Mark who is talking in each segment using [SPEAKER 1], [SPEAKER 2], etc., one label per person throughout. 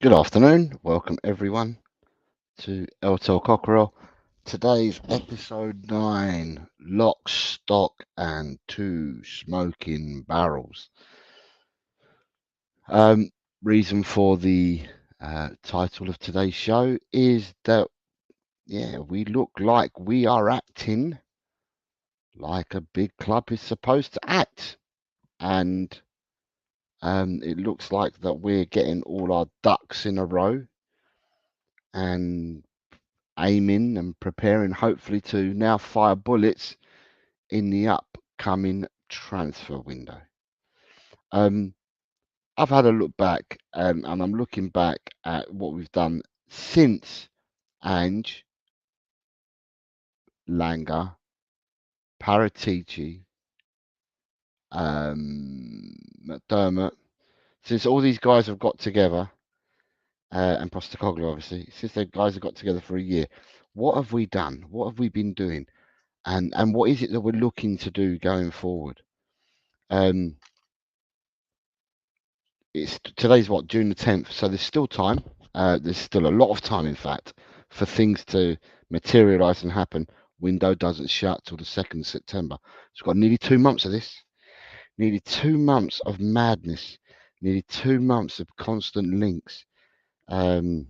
[SPEAKER 1] Good afternoon. Welcome everyone to El Cockerel. Today's episode 9, Lock, Stock and Two Smoking Barrels. Um, Reason for the title of today's show is that, we look like we are acting like a big club is supposed to act. And it looks like that we're getting all our ducks in a row and aiming and preparing, hopefully, to now fire bullets in the upcoming transfer window. I've had a look back, and I'm looking back at what we've done since Ange, Langer, Paratici, McDermott, since all these guys have got together, and Postecoglou, obviously, since the guys have got together for a year. What have we done? What have we been doing? And what is it that we're looking to do going forward? Um, it's today's what, June the 10th, so there's still time. There's still a lot of time, in fact, for things to materialize and happen. Window doesn't shut till the 2nd of September. It's got nearly 2 months of this, nearly 2 months of madness, nearly 2 months of constant links, um,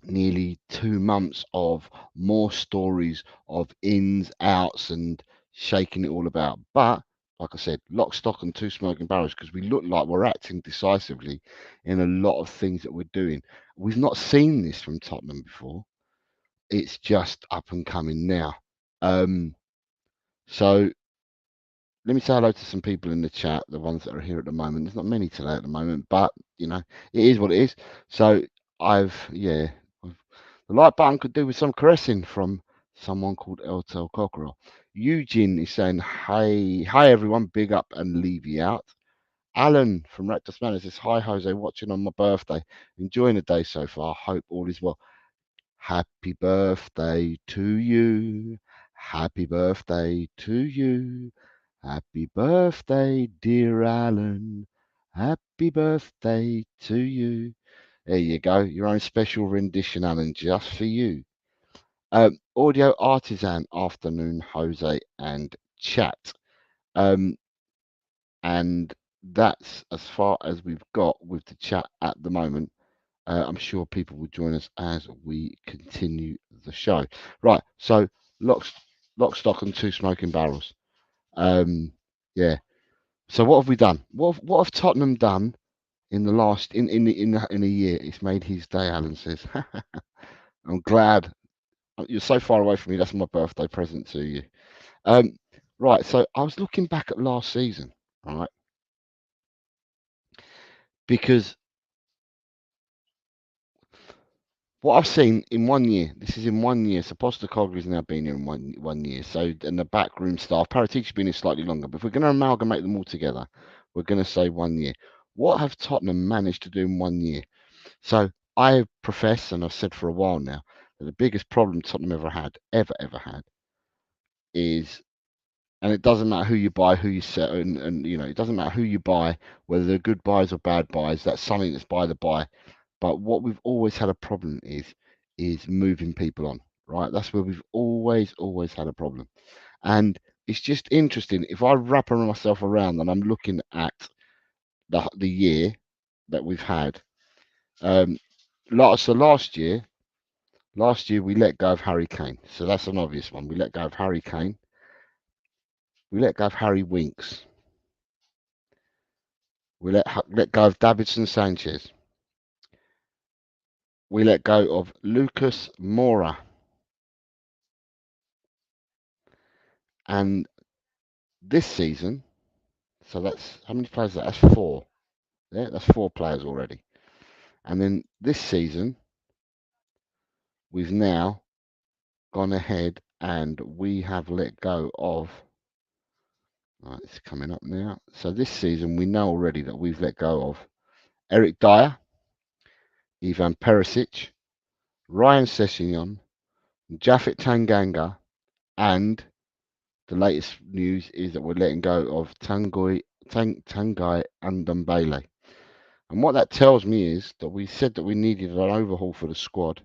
[SPEAKER 1] nearly 2 months of more stories of ins, outs, and shaking it all about. But like I said, lock, stock, and two smoking barrels, because we look like we're acting decisively in a lot of things that we're doing. We've not seen this from Tottenham before. It's just up and coming now. So let me say hello to some people in the chat, the ones that are here at the moment. There's not many today at the moment, but it is what it is. So the like button could do with some caressing from someone called Eltel Cockerel. Eugene is saying, hi everyone, big up and leave you out. Alan from Rectus Manor says, hi Jose, watching on my birthday. Enjoying the day so far. Hope all is well. Happy birthday to you. Happy birthday to you. Happy birthday, dear Alan. Happy birthday to you. There you go. Your own special rendition, Alan, just for you. Audio Artisan, afternoon, Jose and chat. Um, and that's as far as we've got with the chat at the moment. I'm sure people will join us as we continue the show. Right, so lock, stock, and two smoking barrels. Yeah. So what have we done? What have Tottenham done in the last in a year? It's made his day. Alan says, "I'm glad you're so far away from me. That's my birthday present to you." Um, right. So I was looking back at last season, all right, because what I've seen in 1 year, this is in 1 year. So Postecoglou has now been here in one year. So and the backroom staff, Paratici's been here slightly longer. But if we're going to amalgamate them all together, we're going to say 1 year. What have Tottenham managed to do in 1 year? So I profess, and I've said for a while now, that the biggest problem Tottenham ever had, is, and it doesn't matter who you buy, who you sell, and it doesn't matter who you buy, whether they're good buys or bad buys. That's something that's by the by. But what we've always had a problem is moving people on, right? That's where we've always had a problem. And it's just interesting if I wrap myself around and I'm looking at the year that we've had. So last year we let go of Harry Kane. So that's an obvious one. We let go of Harry Kane. We let go of Harry Winks. We let go of Davidson Sanchez. We let go of Lucas Moura. And this season, so that's how many players? That's four. Yeah, that's four players already. And then this season, we've now gone ahead and we have let go of. Right, it's coming up now. So this season, we know already that we've let go of Eric Dyer, Ivan Perisic, Ryan Sessegnon, Japhet Tanganga, and the latest news is that we're letting go of Tanguy and Ndombele. And what that tells me is that we said that we needed an overhaul for the squad.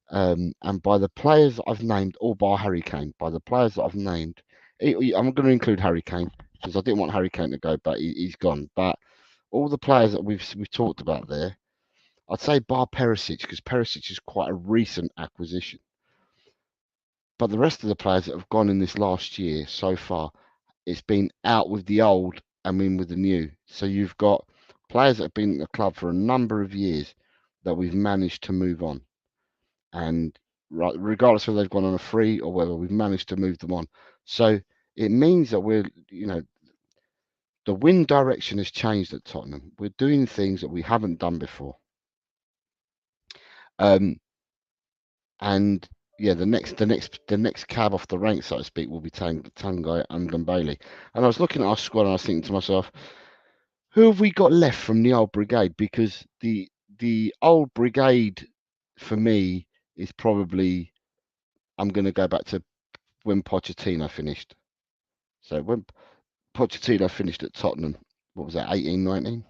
[SPEAKER 1] And by the players that I've named, or by Harry Kane, by the players that I've named, I'm going to include Harry Kane because I didn't want Harry Kane to go, but he's gone. But all the players that we've talked about there, I'd say bar Perisic, because Perisic is quite a recent acquisition. But the rest of the players that have gone in this last year so far, it's been out with the old and in with the new. So you've got players that have been at the club for a number of years that we've managed to move on. And regardless whether they've gone on a free or whether we've managed to move them on. So it means that the wind direction has changed at Tottenham. We're doing things that we haven't done before. And yeah, the next cab off the rank, so to speak, will be Tanguy and Bailey. And I was looking at our squad and I was thinking to myself, who have we got left from the old brigade? Because the old brigade for me is probably, I'm going to go back to when Pochettino finished. So when Pochettino finished at Tottenham, what was that, 1819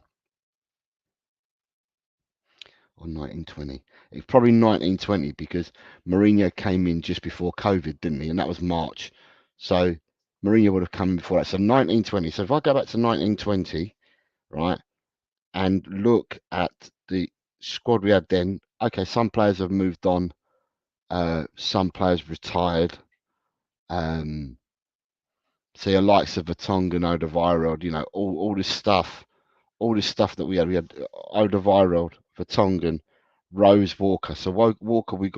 [SPEAKER 1] or 1920? It's probably 1920 because Mourinho came in just before COVID, didn't he? And that was March. So Mourinho would have come before that. So 1920. So if I go back to 1920, right, and look at the squad we had then, okay, some players have moved on, some players retired. So your likes of Vertonghen, Alderweireld, all this stuff that we had Alderweireld, Vertonghen, Rose, Walker. So Walker we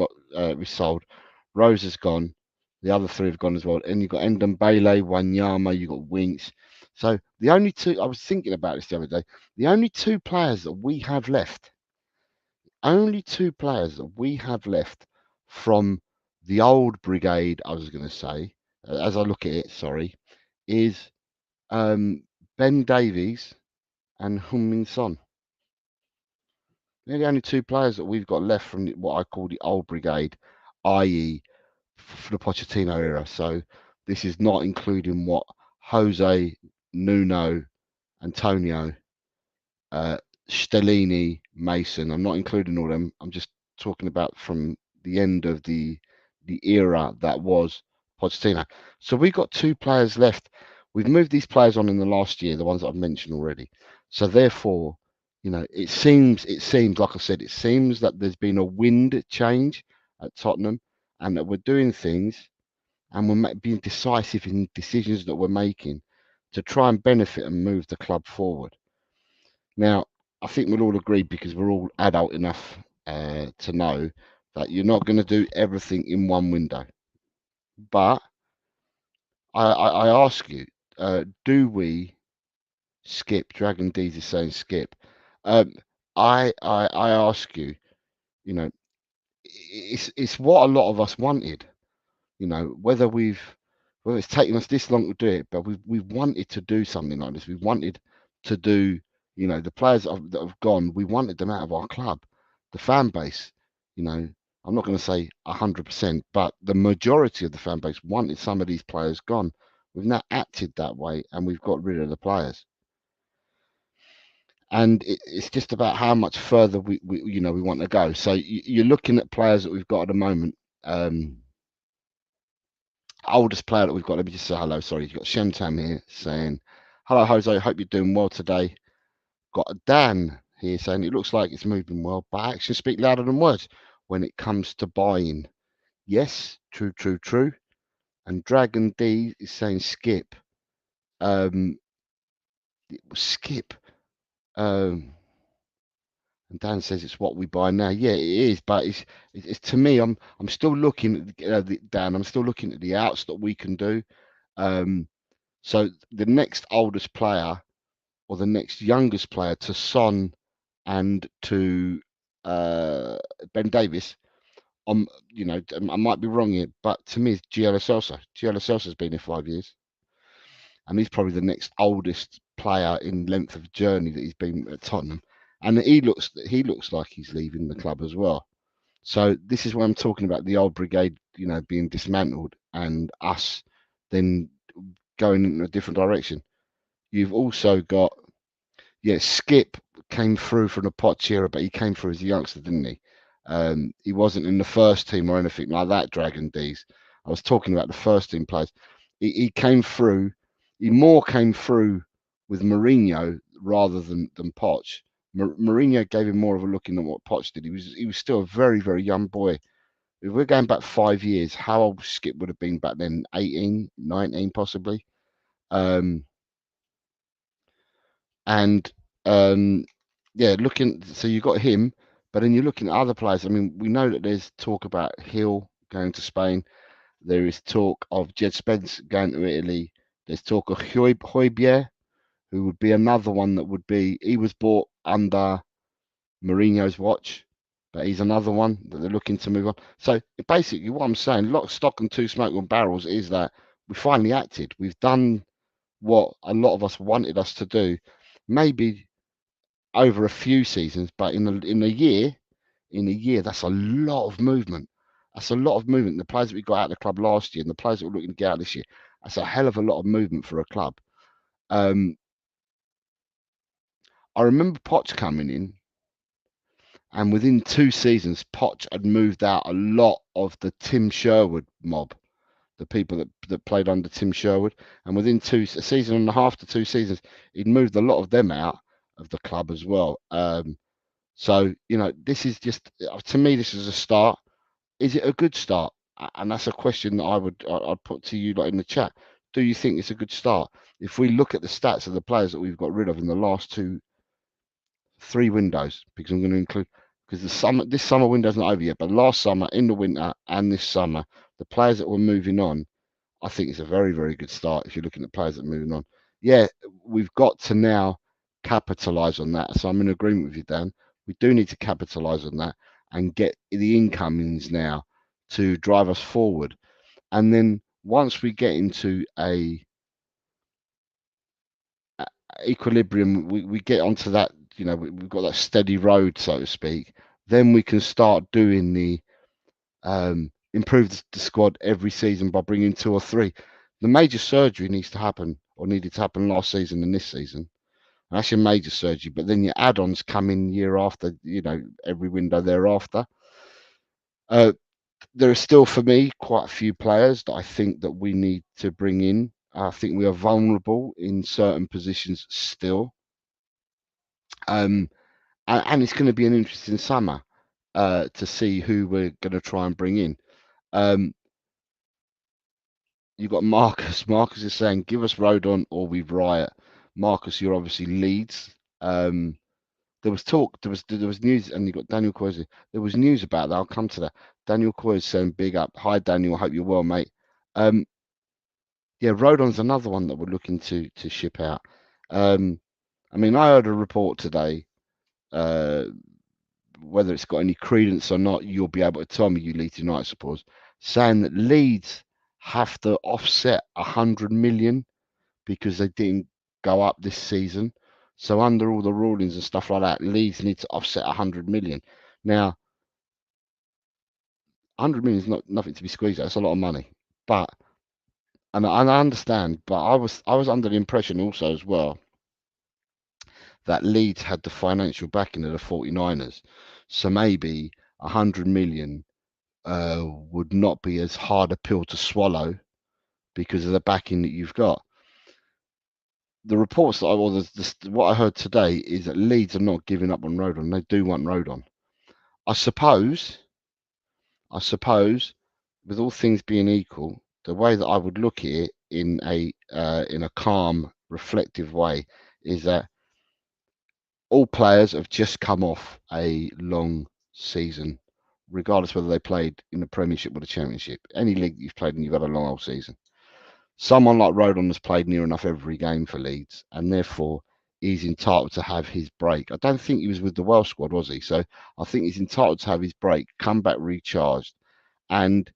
[SPEAKER 1] sold. Rose has gone. The other three have gone as well. And you've got Ndombele, Wanyama, you've got Winks. So the only two, I was thinking about this the other day, the only two players that we have left, from the old brigade, I was going to say, as I look at it, sorry, is Ben Davies and Heung-min Son. They're the only two players that we've got left from what I call the old brigade, i.e., for the Pochettino era. So this is not including what Jose, Nuno, Antonio, Stellini, Mason. I'm not including all of them. I'm just talking about from the end of the era that was Pochettino. So we've got two players left. We've moved these players on in the last year, the ones that I've mentioned already. So therefore, it seems like I said, it seems that there's been a wind change at Tottenham, and that we're doing things, and we're being decisive in decisions that we're making to try and benefit and move the club forward. Now, I think we'll all agree, because we're all adult enough to know that you're not going to do everything in one window. But I ask you, do we skip? Dragon D's is saying skip. I ask you, it's what a lot of us wanted. Whether it's taken us this long to do it, but we've wanted to do something like this. We wanted to do, the players that have gone, we wanted them out of our club. The fan base, I'm not going to say 100%, but the majority of the fan base wanted some of these players gone. We've now acted that way, and we've got rid of the players. And it's just about how much further we want to go. So you're looking at players that we've got at the moment. Oldest player that we've got, let me just say hello. Sorry, you've got Shentam here saying, hello, Jose. Hope you're doing well today. Got Dan here saying, it looks like it's moving well, but actions speak louder than words when it comes to buying. Yes, true. And Dragon D is saying skip. Skip. And Dan says it's what we buy now. Yeah, it is, but it's to me. I'm still looking at Dan. I'm still looking at the outs that we can do. So the next oldest player, or the next youngest player to Son and to Ben Davis, I might be wrong here, but to me it's Gio Lo Celso. Gio Lo Celso's been here 5 years, and he's probably the next oldest player in length of journey that he's been at Tottenham, and he looks like he's leaving the club as well. So this is what I'm talking about, the old brigade, being dismantled and us then going in a different direction. You've also got, skip. came through from the Poch era, but he came through as a youngster, didn't he? He wasn't in the first team or anything like that, Dragon D's. I was talking about the first team players. He came through, he more came through with Mourinho rather than Poch. Mourinho gave him more of a look in than what Poch did. He was still a very, very young boy. If we're going back 5 years, how old Skip would have been back then? 18, 19 possibly. And yeah, so you got him, but then you're looking at other players. I mean, we know that there's talk about Hill going to Spain. There is talk of Jed Spence going to Italy. There's talk of Højbjerg, who would be another one that would be. He was bought under Mourinho's watch, but he's another one that they're looking to move on. So basically, what I'm saying, lock, stock, and two smoking barrels, is that we finally acted. We've done what a lot of us wanted us to do. Maybe over a few seasons, but in a year, that's a lot of movement. That's a lot of movement. The players that we got out of the club last year and the players that we're looking to get out this year, that's a hell of a lot of movement for a club. I remember Poch coming in, and within 2 seasons, Poch had moved out a lot of the Tim Sherwood mob, the people that played under Tim Sherwood, and within a season and a half to 2 seasons, he'd moved a lot of them out of the club as well. So, this is just, to me, this is a start. Is it a good start? And that's a question that I'd put to you, like, in the chat. Do you think it's a good start? If we look at the stats of the players that we've got rid of in the last 3 windows, because I'm going to include, because this summer window's not over yet, but last summer, in the winter, and this summer, the players that were moving on, I think it's a very, very good start if you're looking at players that are moving on. Yeah, we've got to now capitalise on that. So I'm in agreement with you, Dan. We do need to capitalise on that and get the incomings now to drive us forward. And then once we get into a equilibrium, we get onto that, we've got that steady road, so to speak, then we can start doing the improve the squad every season by bringing 2 or 3. The major surgery needs to happen, or needed to happen last season and this season. And that's your major surgery, but then your add-ons come in year after, every window thereafter. There are still, for me, quite a few players that I think that we need to bring in. I think we are vulnerable in certain positions still. And it's going to be an interesting summer to see who we're going to try and bring in. You've got Marcus. Marcus is saying, give us Rodon or we riot. Marcus, you're obviously Leeds. There was talk, there was news, and you got Daniel Coyes. There was news about that. I'll come to that. Daniel Coyes saying, big up. Hi, Daniel. I hope you're well, mate. Yeah, Rodon's another one that we're looking to ship out. I mean, I heard a report today, whether it's got any credence or not, you'll be able to tell me, you Leeds United supporters, saying that Leeds have to offset 100 million because they didn't go up this season. So under all the rulings and stuff like that, Leeds need to offset 100 million. Now, 100 million is nothing to be squeezed at. It's a lot of money, and I understand. But I was under the impression also as well that Leeds had the financial backing of the 49ers, so maybe 100 million would not be as hard a pill to swallow because of the backing that you've got. The reports that what I heard today is that Leeds are not giving up on Rodon. They do want Rodon. I suppose, with all things being equal, the way that I would look at it in a calm, reflective way is that all players have just come off a long season, regardless whether they played in the Premiership or the Championship. Any league you've played in, you've had a long old season. Someone like Rodon has played near enough every game for Leeds, and therefore he's entitled to have his break. I don't think he was with the Welsh squad, was he? So I think he's entitled to have his break, come back recharged. And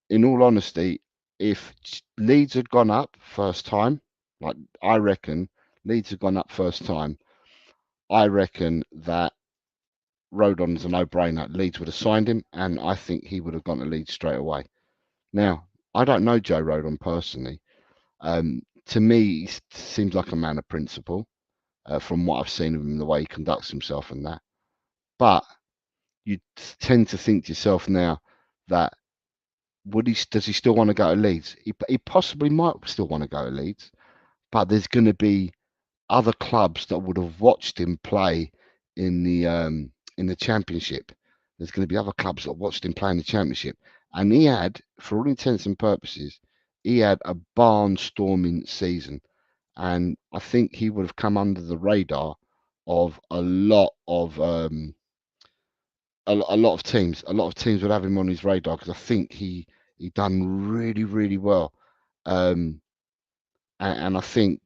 [SPEAKER 1] in all honesty, if Leeds had gone up first time, like I reckon Leeds had gone up first time, I reckon that Rodon is a no-brainer. Leeds would have signed him, and I think he would have gone to Leeds straight away. Now, I don't know Joe Rodon personally. To me, he seems like a man of principle. from what I've seen of him, the way he conducts himself and that. But you tend to think to yourself now that does he still want to go to Leeds? He possibly might still want to go to Leeds, but there's going to be other clubs that would have watched him play in the Championship. There's going to be other clubs that watched him play in the Championship, and he had, for all intents and purposes, he had a barnstorming season, and I think he would have come under the radar of a lot of teams. A lot of teams would have him on his radar because I think he done really well, and I think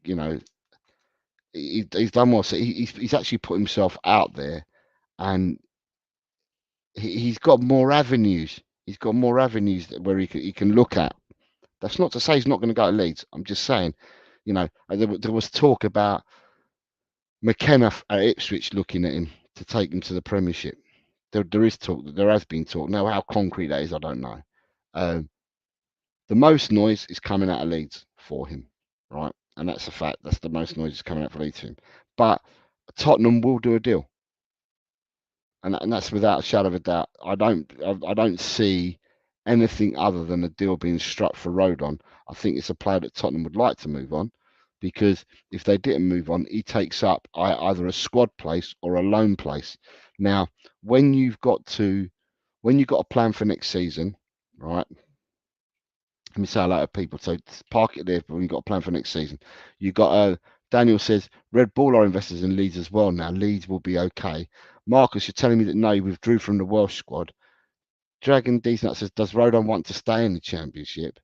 [SPEAKER 1] he's done well. So he's actually put himself out there, and he's got more avenues. He's got more avenues where he can look at. That's not to say he's not going to go to Leeds. I'm just saying, there was talk about McKenna at Ipswich looking at him to take him to the Premiership. There is talk. There has been talk. Now, how concrete that is, I don't know. The most noise is coming out of Leeds for him, right? And that's a fact. That's the most noise is coming out for Leeds for him. But Tottenham will do a deal, and that's without a shadow of a doubt. I don't see anything other than a deal being struck for Rodon. I think it's a player that Tottenham would like to move on, because if they didn't move on, he takes up either a squad place or a loan place. Now, when you've got a plan for next season, right? Let me say hello to people. So park it there. When you've got a plan for next season, you got Daniel says Red Bull are investors in Leeds as well now. Leeds will be okay. Marcus, you're telling me that no, he withdrew from the Welsh squad. Dragon Decent says, does Rodon want to stay in the Championship?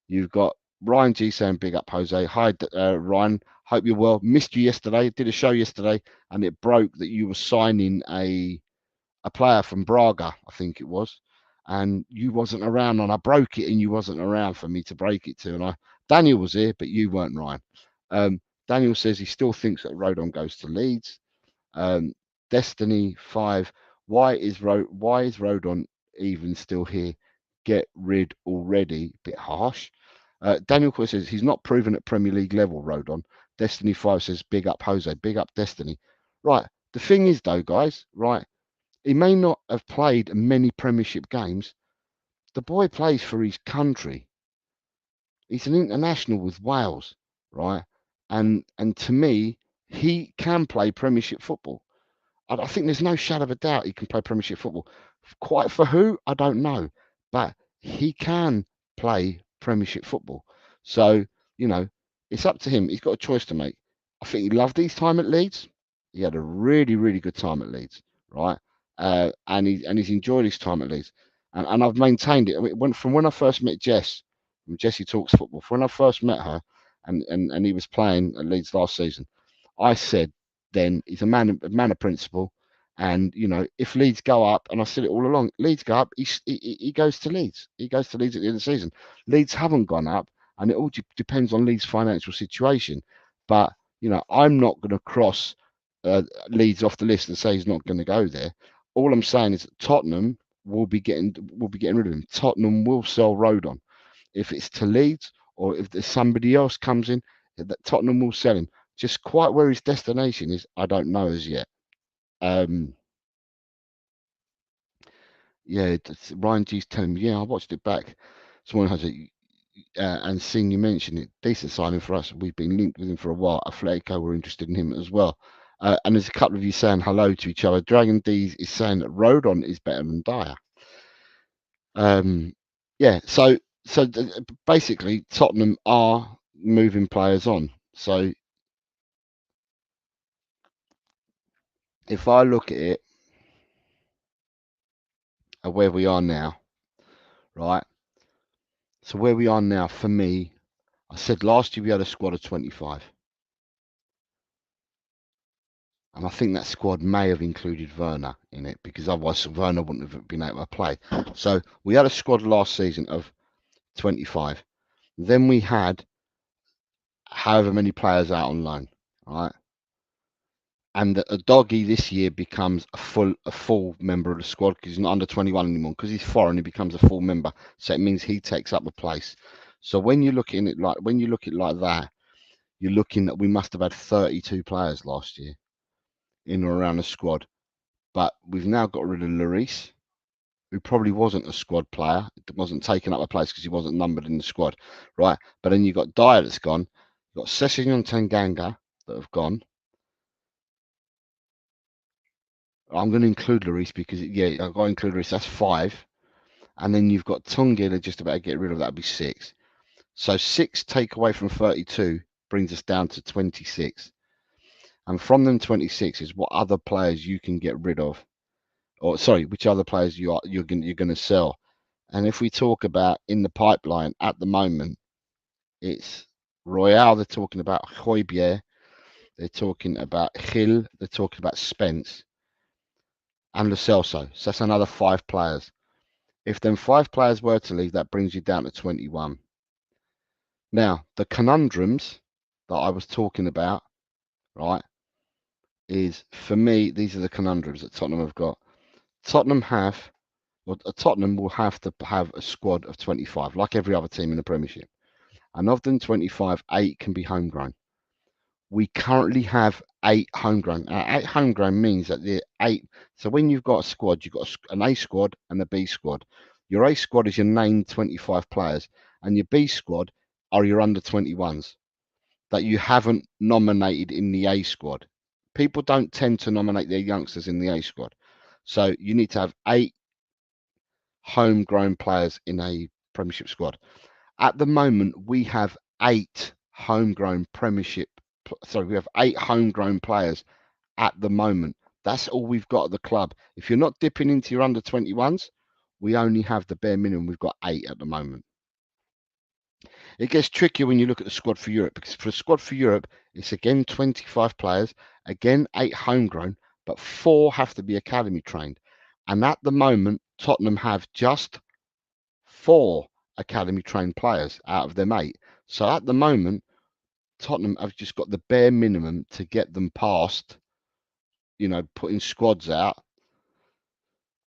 [SPEAKER 1] You've got Ryan G saying, big up, Jose. Hi, Ryan. Hope you're well. Missed you yesterday. Did a show yesterday, and it broke that you were signing a player from Braga, I think it was, and you wasn't around, and I broke it, and you wasn't around for me to break it to. And Daniel was here, but you weren't, Ryan. Daniel says he still thinks that Rodon goes to Leeds. Destiny 5. Why is Rodon even still here? Get rid already. Bit harsh. Daniel Coy says he's not proven at Premier League level, Rodon. Destiny 5 says big up Jose, big up Destiny. Right. The thing is though, guys, right, he may not have played many Premiership games. The boy plays for his country. He's an international with Wales, right? And to me, he can play Premiership football. I think there's no shadow of a doubt he can play Premiership football. Quite for who, I don't know, but he can play Premiership football. So it's up to him. He's got a choice to make. I think he loved his time at Leeds. He had a really good time at Leeds, right? And he's enjoyed his time at Leeds, and I've maintained it. I mean, from when I first met Jess, from Jessie Talks Football, from when I first met her, and he was playing at Leeds last season, I said then he's a man of principle, and if Leeds go up, and I said it all along, Leeds go up, he goes to Leeds. He goes to Leeds at the end of the season. Leeds haven't gone up, and it all depends on Leeds' financial situation. But I'm not going to cross Leeds off the list and say he's not going to go there. All I'm saying is that Tottenham will be getting rid of him. Tottenham will sell Rodon. If it's to Leeds or if there's somebody else comes in, that Tottenham will sell him. Just quite where his destination is, I don't know as yet. Yeah, Ryan G's telling me, yeah, I watched it back. Someone has it, and seeing you mention it, decent signing for us. We've been linked with him for a while. Atletico were interested in him as well. And there's a couple of you saying hello to each other. Dragon D is saying that Rodon is better than Dyer. Yeah, so basically Tottenham are moving players on. So if I look at it at where we are now, right? So where we are now, for me, I said last year we had a squad of 25. And I think that squad may have included Werner in it, because otherwise Werner wouldn't have been able to play. So we had a squad last season of 25. Then we had however many players out on loan, right? And a doggy this year becomes a full member of the squad, because he's not under 21 anymore. Because he's foreign, he becomes a full member. So it means he takes up the place. So when you look at it like that, you're looking at we must have had 32 players last year in or around the squad. But we've now got rid of Lloris, who probably wasn't a squad player. It wasn't taking up a place because he wasn't numbered in the squad, right? But then you've got Dyer that's gone. You've got Sessegnon Tanganga that have gone. I'm going to include Lloris because, yeah, I've got to include Lloris. That's 5. And then you've got Tungia they're just about to get rid of. That would be 6. So 6 take away from 32 brings us down to 26. And from them 26 is what other players you can get rid of. Or sorry, which other players you're going to sell. And if we talk about in the pipeline at the moment, it's Royale, they're talking about Højbjerg, they're talking about Gil, they're talking about Spence, and Lo Celso. So that's another 5 players. If them 5 players were to leave, that brings you down to 21. Now, the conundrums that I was talking about, right, is for me, these are the conundrums that Tottenham have got. Tottenham will have to have a squad of 25, like every other team in the Premiership. And of them 25, 8 can be homegrown. We currently have 8 homegrown. 8 homegrown means that the 8. So when you've got a squad, you've got an A squad and a B squad. Your A squad is your named 25 players, and your B squad are your under 21s that you haven't nominated in the A squad. People don't tend to nominate their youngsters in the A squad. So you need to have 8 homegrown players in a Premiership squad. At the moment, we have 8 homegrown Premiership. Sorry, we have 8 homegrown players at the moment. That's all we've got at the club. If you're not dipping into your under 21s, we only have the bare minimum. We've got 8 at the moment. It gets trickier when you look at the squad for Europe, because for the squad for Europe, it's again 25 players, again 8 homegrown, but 4 have to be academy trained. And at the moment, Tottenham have just 4 academy trained players out of them 8. So at the moment, Tottenham have just got the bare minimum to get them past, putting squads out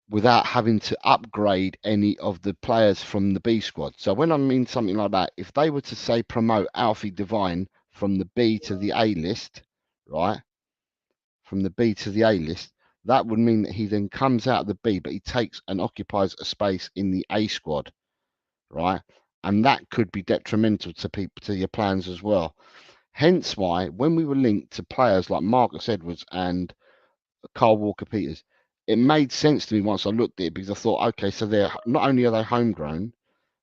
[SPEAKER 1] without having to upgrade any of the players from the B squad. So when I mean something like that, if they were to say promote Alfie Devine from the B to the A list, right? From the B to the A list, that would mean that he then comes out of the B, but he takes and occupies a space in the A squad, right? And that could be detrimental to your plans as well. Hence why, when we were linked to players like Marcus Edwards and Carl Walker-Peters, it made sense to me once I looked at it, because I thought, okay, so they're not only are they homegrown,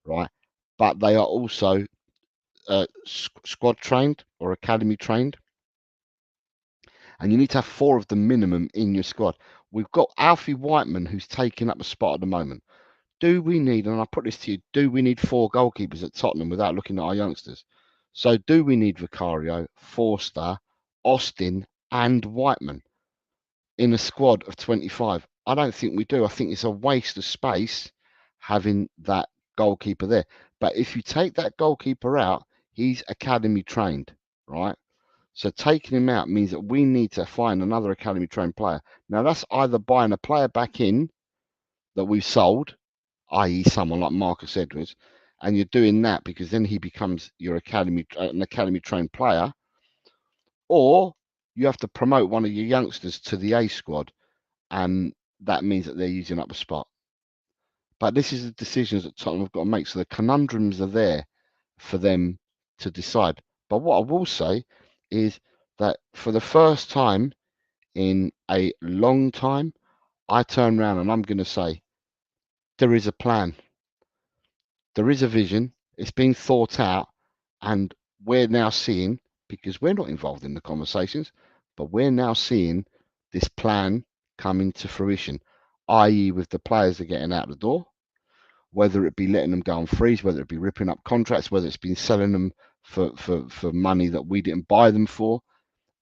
[SPEAKER 1] right, but they are also squad trained or academy trained, and you need to have 4 of the minimum in your squad. We've got Alfie Whiteman, who's taking up a spot at the moment. Do we need, and I put this to you, do we need 4 goalkeepers at Tottenham without looking at our youngsters? So do we need Vicario, Forster, Austin, and Whiteman in a squad of 25? I don't think we do. I think it's a waste of space having that goalkeeper there. But if you take that goalkeeper out, he's academy trained, right? So taking him out means that we need to find another academy trained player. Now that's either buying a player back in that we've sold, i.e. someone like Marcus Edwards, and you're doing that because then he becomes your an academy trained player, or you have to promote one of your youngsters to the A squad, and that means that they're using up a spot. But this is the decisions that Tottenham have got to make. So the conundrums are there for them to decide. But what I will say is that for the first time in a long time, I turn around and I'm going to say there is a plan. There is a vision. It's been thought out, and we're now seeing, because we're not involved in the conversations, but we're now seeing this plan coming to fruition, i.e. with the players that are getting out the door, whether it be letting them go on freeze, whether it be ripping up contracts, whether it's been selling them for money that we didn't buy them for.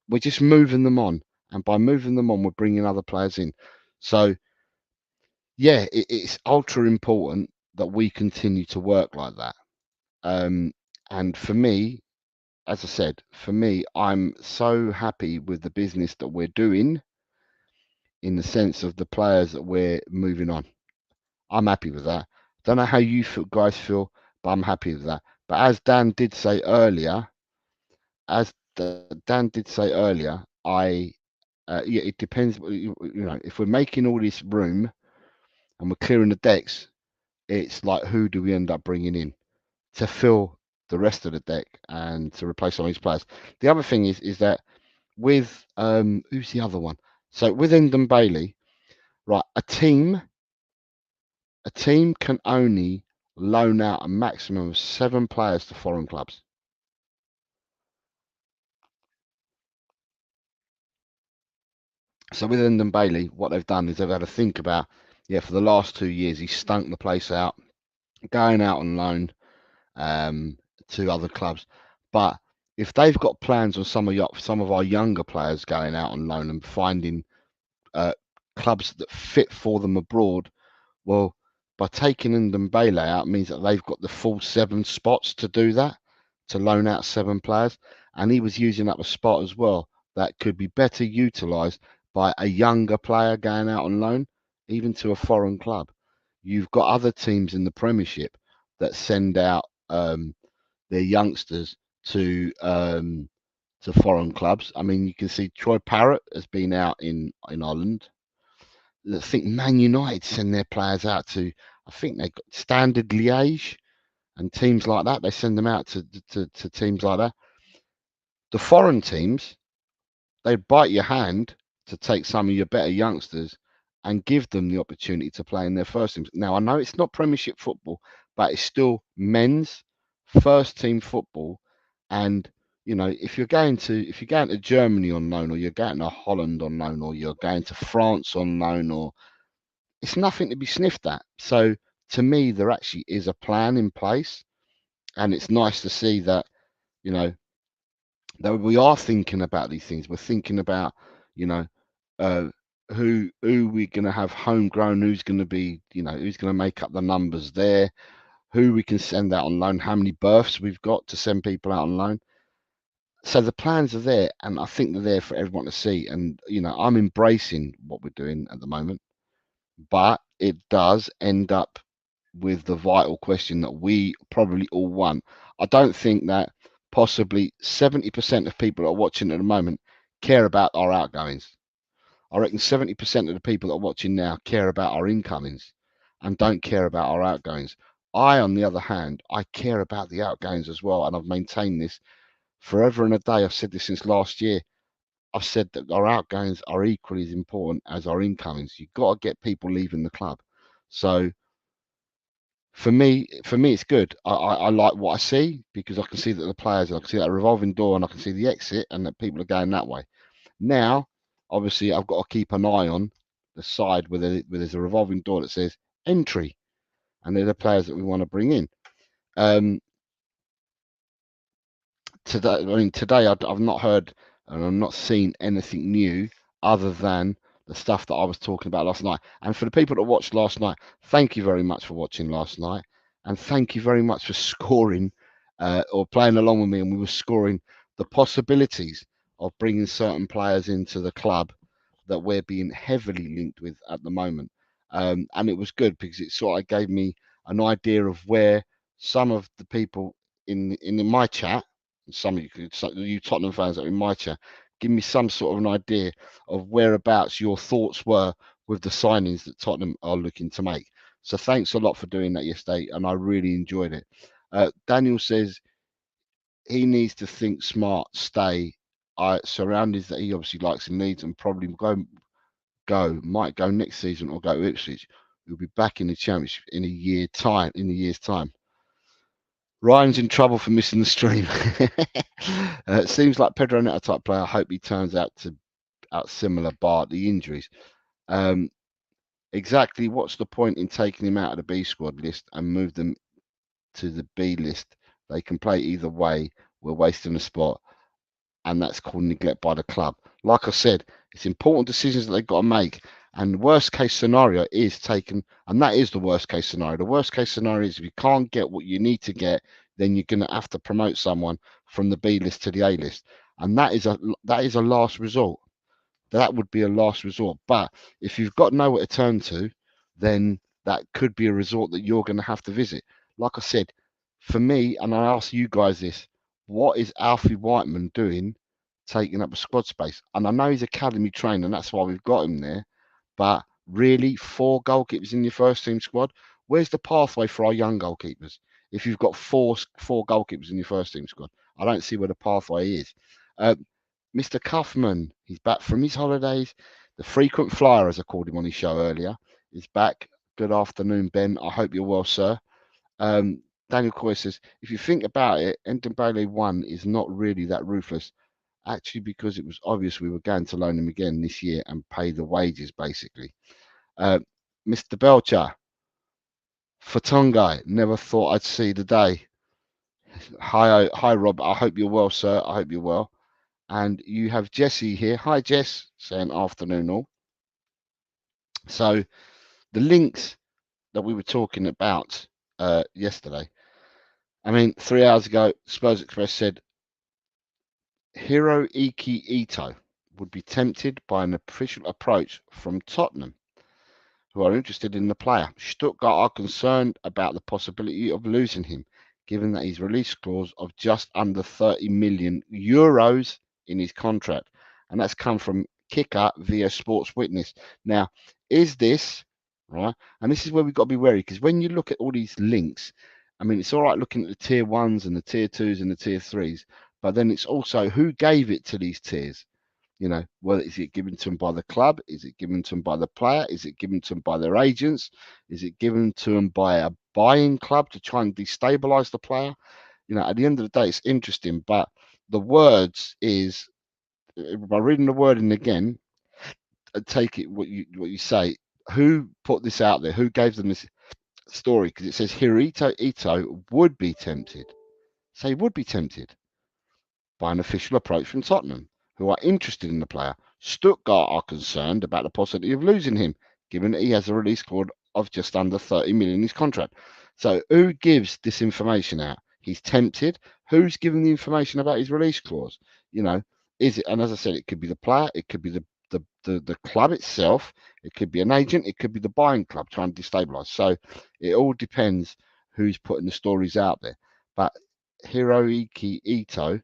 [SPEAKER 1] We're just moving them on. And by moving them on, we're bringing other players in. So, yeah, it's ultra important that we continue to work like that. And for me, as I said, I'm so happy with the business that we're doing in the sense of the players that we're moving on. I'm happy with that. Don't know how you guys feel, but I'm happy with that. But as Dan did say earlier, as Dan did say earlier, it depends. If we're making all this room and we're clearing the decks, it's like, who do we end up bringing in to fill the rest of the deck and to replace some of these players? The other thing is that with who's the other one? So with Endon Bailey, right? A team can only loan out a maximum of 7 players to foreign clubs. So with Endon Bailey, what they've done is they've had to think about, for the last 2 years, he's stunk the place out, going out on loan to other clubs. But if they've got plans on some of our younger players going out on loan and finding clubs that fit for them abroad, well, by taking Endon Bailey out means that they've got the full 7 spots to do that, to loan out 7 players. And he was using up a spot as well that could be better utilised by a younger player going out on loan, even to a foreign club. You've got other teams in the Premiership that send out their youngsters to foreign clubs. I mean, you can see Troy Parrott has been out in Ireland. I think Man United send their players out to, I think they got Standard Liège and teams like that. They send them out to teams like that. The foreign teams, they bite your hand to take some of your better youngsters and give them the opportunity to play in their first teams. Now, I know it's not Premiership football, but it's still men's first team football. And if you're going to Germany on loan, or you're going to Holland on loan, or you're going to France on loan, or it's nothing to be sniffed at. So to me, there actually is a plan in place, and it's nice to see that that we are thinking about these things. We're thinking about who we're going to have homegrown, who's going to be who's going to make up the numbers there, who we can send out on loan, how many berths we've got to send people out on loan. So the plans are there, and I think they're there for everyone to see. And I'm embracing what we're doing at the moment, but it does end up with the vital question that we probably all want. I don't think that possibly 70% of people that are watching at the moment care about our outgoings. I reckon 70% of the people that are watching now care about our incomings and don't care about our outgoings. I, on the other hand, I care about the outgoings as well, and I've maintained this forever and a day. I've said this since last year. I've said that our outgoings are equally as important as our incomings. You've got to get people leaving the club. So for me, it's good. I like what I see, because I can see that the players, I can see that revolving door, and I can see the exit, and that people are going that way. Now, obviously, I've got to keep an eye on the side where there's a revolving door that says entry, and they're the players that we want to bring in. Today I've not heard and I've not seen anything new other than the stuff that I was talking about last night. And for the people that watched last night, thank you very much for watching last night, and thank you very much for scoring or playing along with me. And we were scoring the possibilities of bringing certain players into the club that we're being heavily linked with at the moment. And it was good, because it sort of gave me an idea of where some of the people in my chat, some of you Tottenham fans that are in my chat, give me some sort of an idea of whereabouts your thoughts were with the signings that Tottenham are looking to make. So thanks a lot for doing that yesterday, and I really enjoyed it. Daniel says he needs to think smart, stay surroundings that he obviously likes and needs, and probably might go next season or go to Ipswich. We'll be back in the Championship in a year's time. Ryan's in trouble for missing the stream. It seems like Pedro Neto type player. I hope he turns out similar, bar the injuries. Exactly. What's the point in taking him out of the B squad list and move them to the B list? They can play either way. We're wasting a spot, and that's called neglect by the club. Like I said, it's important decisions that they've got to make. And the worst case scenario is taken, and that is the worst case scenario. The worst case scenario is if you can't get what you need to get, then you're going to have to promote someone from the B list to the A list, and that is a last resort. That would be a last resort. But if you've got nowhere to turn to, then that could be a resort that you're going to have to visit. Like I said, for me, and I ask you guys this: what is Alfie Whiteman doing taking up a squad space? And I know he's academy trained, and that's why we've got him there. But really, 4 goalkeepers in your first team squad? Where's the pathway for our young goalkeepers? If you've got four goalkeepers in your first team squad, I don't see where the pathway is. Mr. Cuffman, he's back from his holidays. The frequent flyer, as I called him on his show earlier, is back. Good afternoon, Ben. I hope you're well, sir. Daniel Coy says, if you think about it, Ndombele 1 is not really that ruthless. Actually, because it was obvious we were going to loan him again this year and pay the wages, basically. Mr. Belcher, Fatungai, never thought I'd see the day. Hi, Rob. I hope you're well, sir. I hope you're well. And you have Jesse here. Hi, Jess, saying afternoon all. So the links that we were talking about yesterday, I mean, 3 hours ago, Spurs Express said Hiroiki Ito would be tempted by an official approach from Tottenham, who are interested in the player. Stuttgart are concerned about the possibility of losing him, given that his release clause of just under 30 million euros in his contract. And that's come from Kicker via Sports Witness. Now, is this, right? And this is where we've got to be wary, because when you look at all these links, I mean, it's all right looking at the tier 1s and the tier 2s and the tier 3s, but then it's also who gave it to these tiers. You know, well, is it given to them by the club? Is it given to them by the player? Is it given to them by their agents? Is it given to them by a buying club to try and destabilize the player? You know, at the end of the day, it's interesting, but the words is, by reading the wording again, take it what you say. Who put this out there? Who gave them this story? Because it says Hiroito Ito would be tempted. So he would be tempted by an official approach from Tottenham, who are interested in the player. Stuttgart are concerned about the possibility of losing him, given that he has a release clause of just under 30 million in his contract. So who gives this information out? He's tempted. Who's giving the information about his release clause? You know, is it? And as I said, it could be the player, it could be the club itself, it could be an agent, it could be the buying club trying to destabilize. So it all depends who's putting the stories out there. But Hiroiki Ito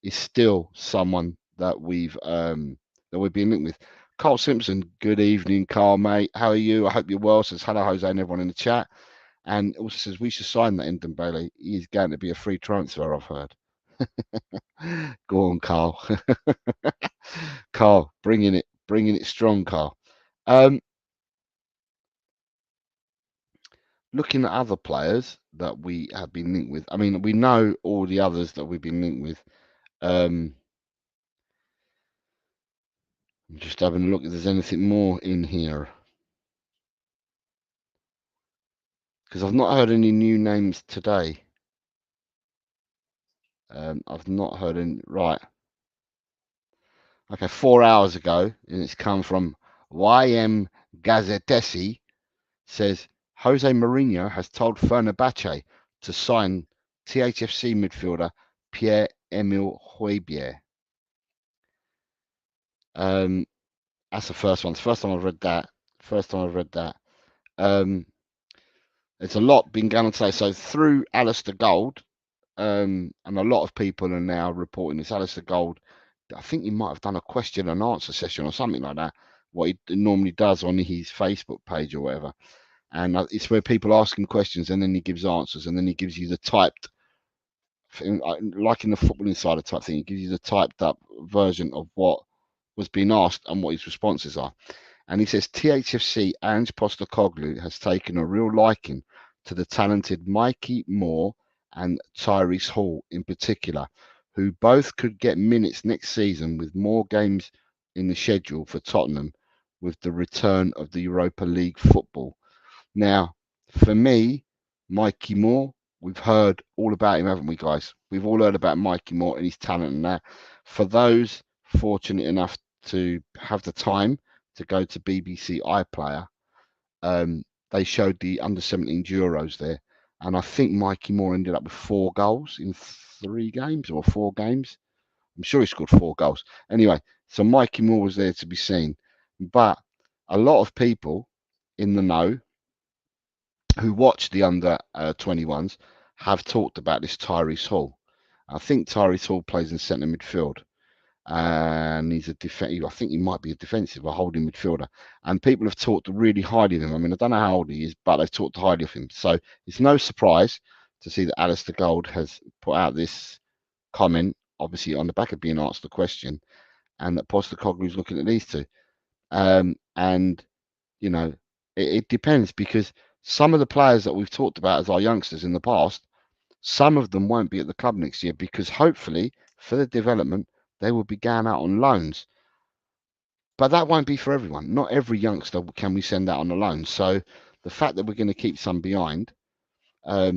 [SPEAKER 1] is still someone that we've been linked with. Carl Simpson, good evening, Carl, mate. How are you? I hope you're well. Says hello, Jose, and everyone in the chat. And also says we should sign that Ndombele. He is going to be a free transfer, I've heard. Go on, Carl. Carl, bringing it strong, Carl. Looking at other players that we have been linked with. I mean, we know all the others that we've been linked with. I'm just having a look if there's anything more in here. Because I've not heard any new names today. I've not heard any. Right. Okay, 4 hours ago, and it's come from YM Gazetesi, says Jose Mourinho has told Fenerbahce to sign THFC midfielder Pierre-Emile Højbjerg. That's the first one. It's the first time I've read that. There's a lot been going on today. So through Alistair Gold, and a lot of people are now reporting this. Alistair Gold, I think he might have done a question and answer session or something like that, what he normally does on his Facebook page or whatever. And it's where people ask him questions and then he gives answers, and then he gives you the typed, like in the Football Insider type thing, he gives you the typed up version of what was being asked and what his responses are. And he says THFC Ange Postecoglou has taken a real liking to the talented Mikey Moore and Tyrese Hall in particular, who both could get minutes next season with more games in the schedule for Tottenham with the return of the Europa League football. Now, for me, Mikey Moore, we've heard all about him, haven't we, guys? We've all heard about Mikey Moore and his talent and that. For those fortunate enough to have the time to go to BBC iPlayer, they showed the under-17 Euros there. And I think Mikey Moore ended up with 4 goals in 3 games or 4 games. I'm sure he scored 4 goals. Anyway, so Mikey Moore was there to be seen. But a lot of people in the know who watch the under 21s have talked about this Tyrese Hall. I think Tyrese Hall plays in centre midfield, and he's a I think he might be a defensive or holding midfielder. And people have talked really highly of him. I mean, I don't know how old he is, but they've talked highly of him. So it's no surprise to see that Alistair Gold has put out this comment, obviously on the back of being asked the question, and that Postecoglou's looking at these two. And you know, it depends, because some of the players that we've talked about as our youngsters in the past, some of them won't be at the club next year, because hopefully for the development they will be going out on loans. But that won't be for everyone. Not every youngster can we send out on a loan. So the fact that we're going to keep some behind, I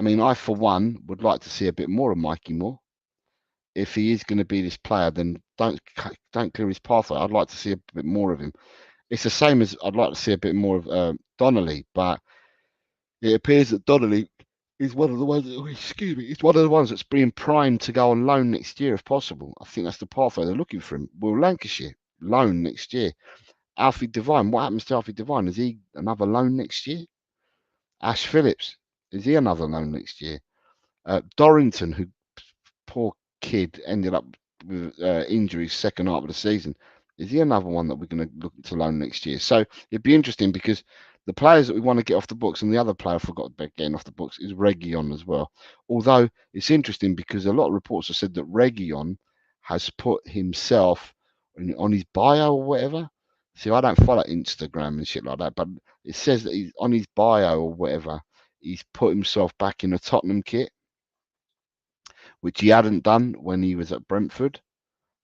[SPEAKER 1] mean, I for one would like to see a bit more of Mikey Moore. If he is going to be this player, then don't clear his pathway. I'd like to see a bit more of him. It's the same as I'd like to see a bit more of Donnelly, but it appears that Donnelly is one of the ones. Excuse me, he's one of the ones that's being primed to go on loan next year if possible. I think that's the pathway they're looking for him. Will Lancashire loan next year? Alfie Devine, what happens to Alfie Devine? Is he another loan next year? Ash Phillips, is he another loan next year? Dorrington, who poor kid ended up with injuries second half of the season. Is he another one that we're going to look to loan next year? So it'd be interesting, because the players that we want to get off the books, and the other player I forgot about getting off the books, is Reguilon as well. Although it's interesting because a lot of reports have said that Reguilon has put himself on his bio or whatever. See, I don't follow Instagram and shit like that, but it says that he's on his bio or whatever. He's put himself back in a Tottenham kit, which he hadn't done when he was at Brentford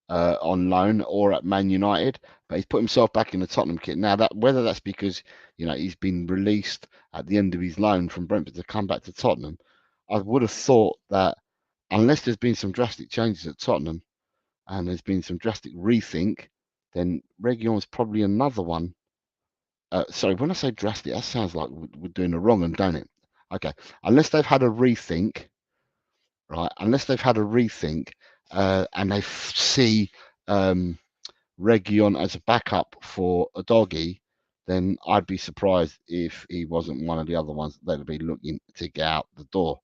[SPEAKER 1] on loan or at Man United. But he's put himself back in the Tottenham kit. Now, that whether that's because he's been released at the end of his loan from Brentford to come back to Tottenham, I would have thought that unless there's been some drastic changes at Tottenham and there's been some drastic rethink, then Reguilon's probably another one. Sorry, when I say drastic, that sounds like we're doing the wrong one, don't it? Okay, unless they've had a rethink, right? Unless they've had a rethink and they see Reguilon as a backup for a doggy, then I'd be surprised if he wasn't one of the other ones that would be looking to get out the door.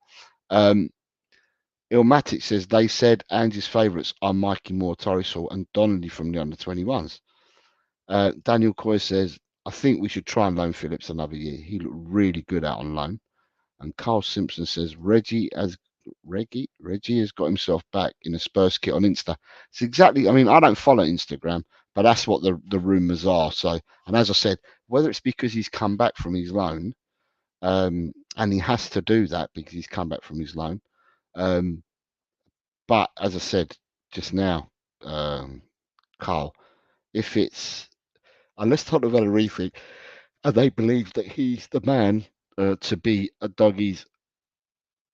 [SPEAKER 1] Ilmatic says they said Angie's favourites are Mikey Moore, Tyrese Hall, and Donnelly from the under-21s. Daniel Coy says, I think we should try and loan Phillips another year. He looked really good out on loan. And Carl Simpson says Reggie has got himself back in a Spurs kit on Insta. It's exactly. I mean, I don't follow Instagram, but that's what the rumours are. So, and as I said, whether it's because he's come back from his loan, and he has to do that because he's come back from his loan. But as I said just now, Carl, if it's unless Tottenham had a rethink and they believe that he's the man to be a doggy's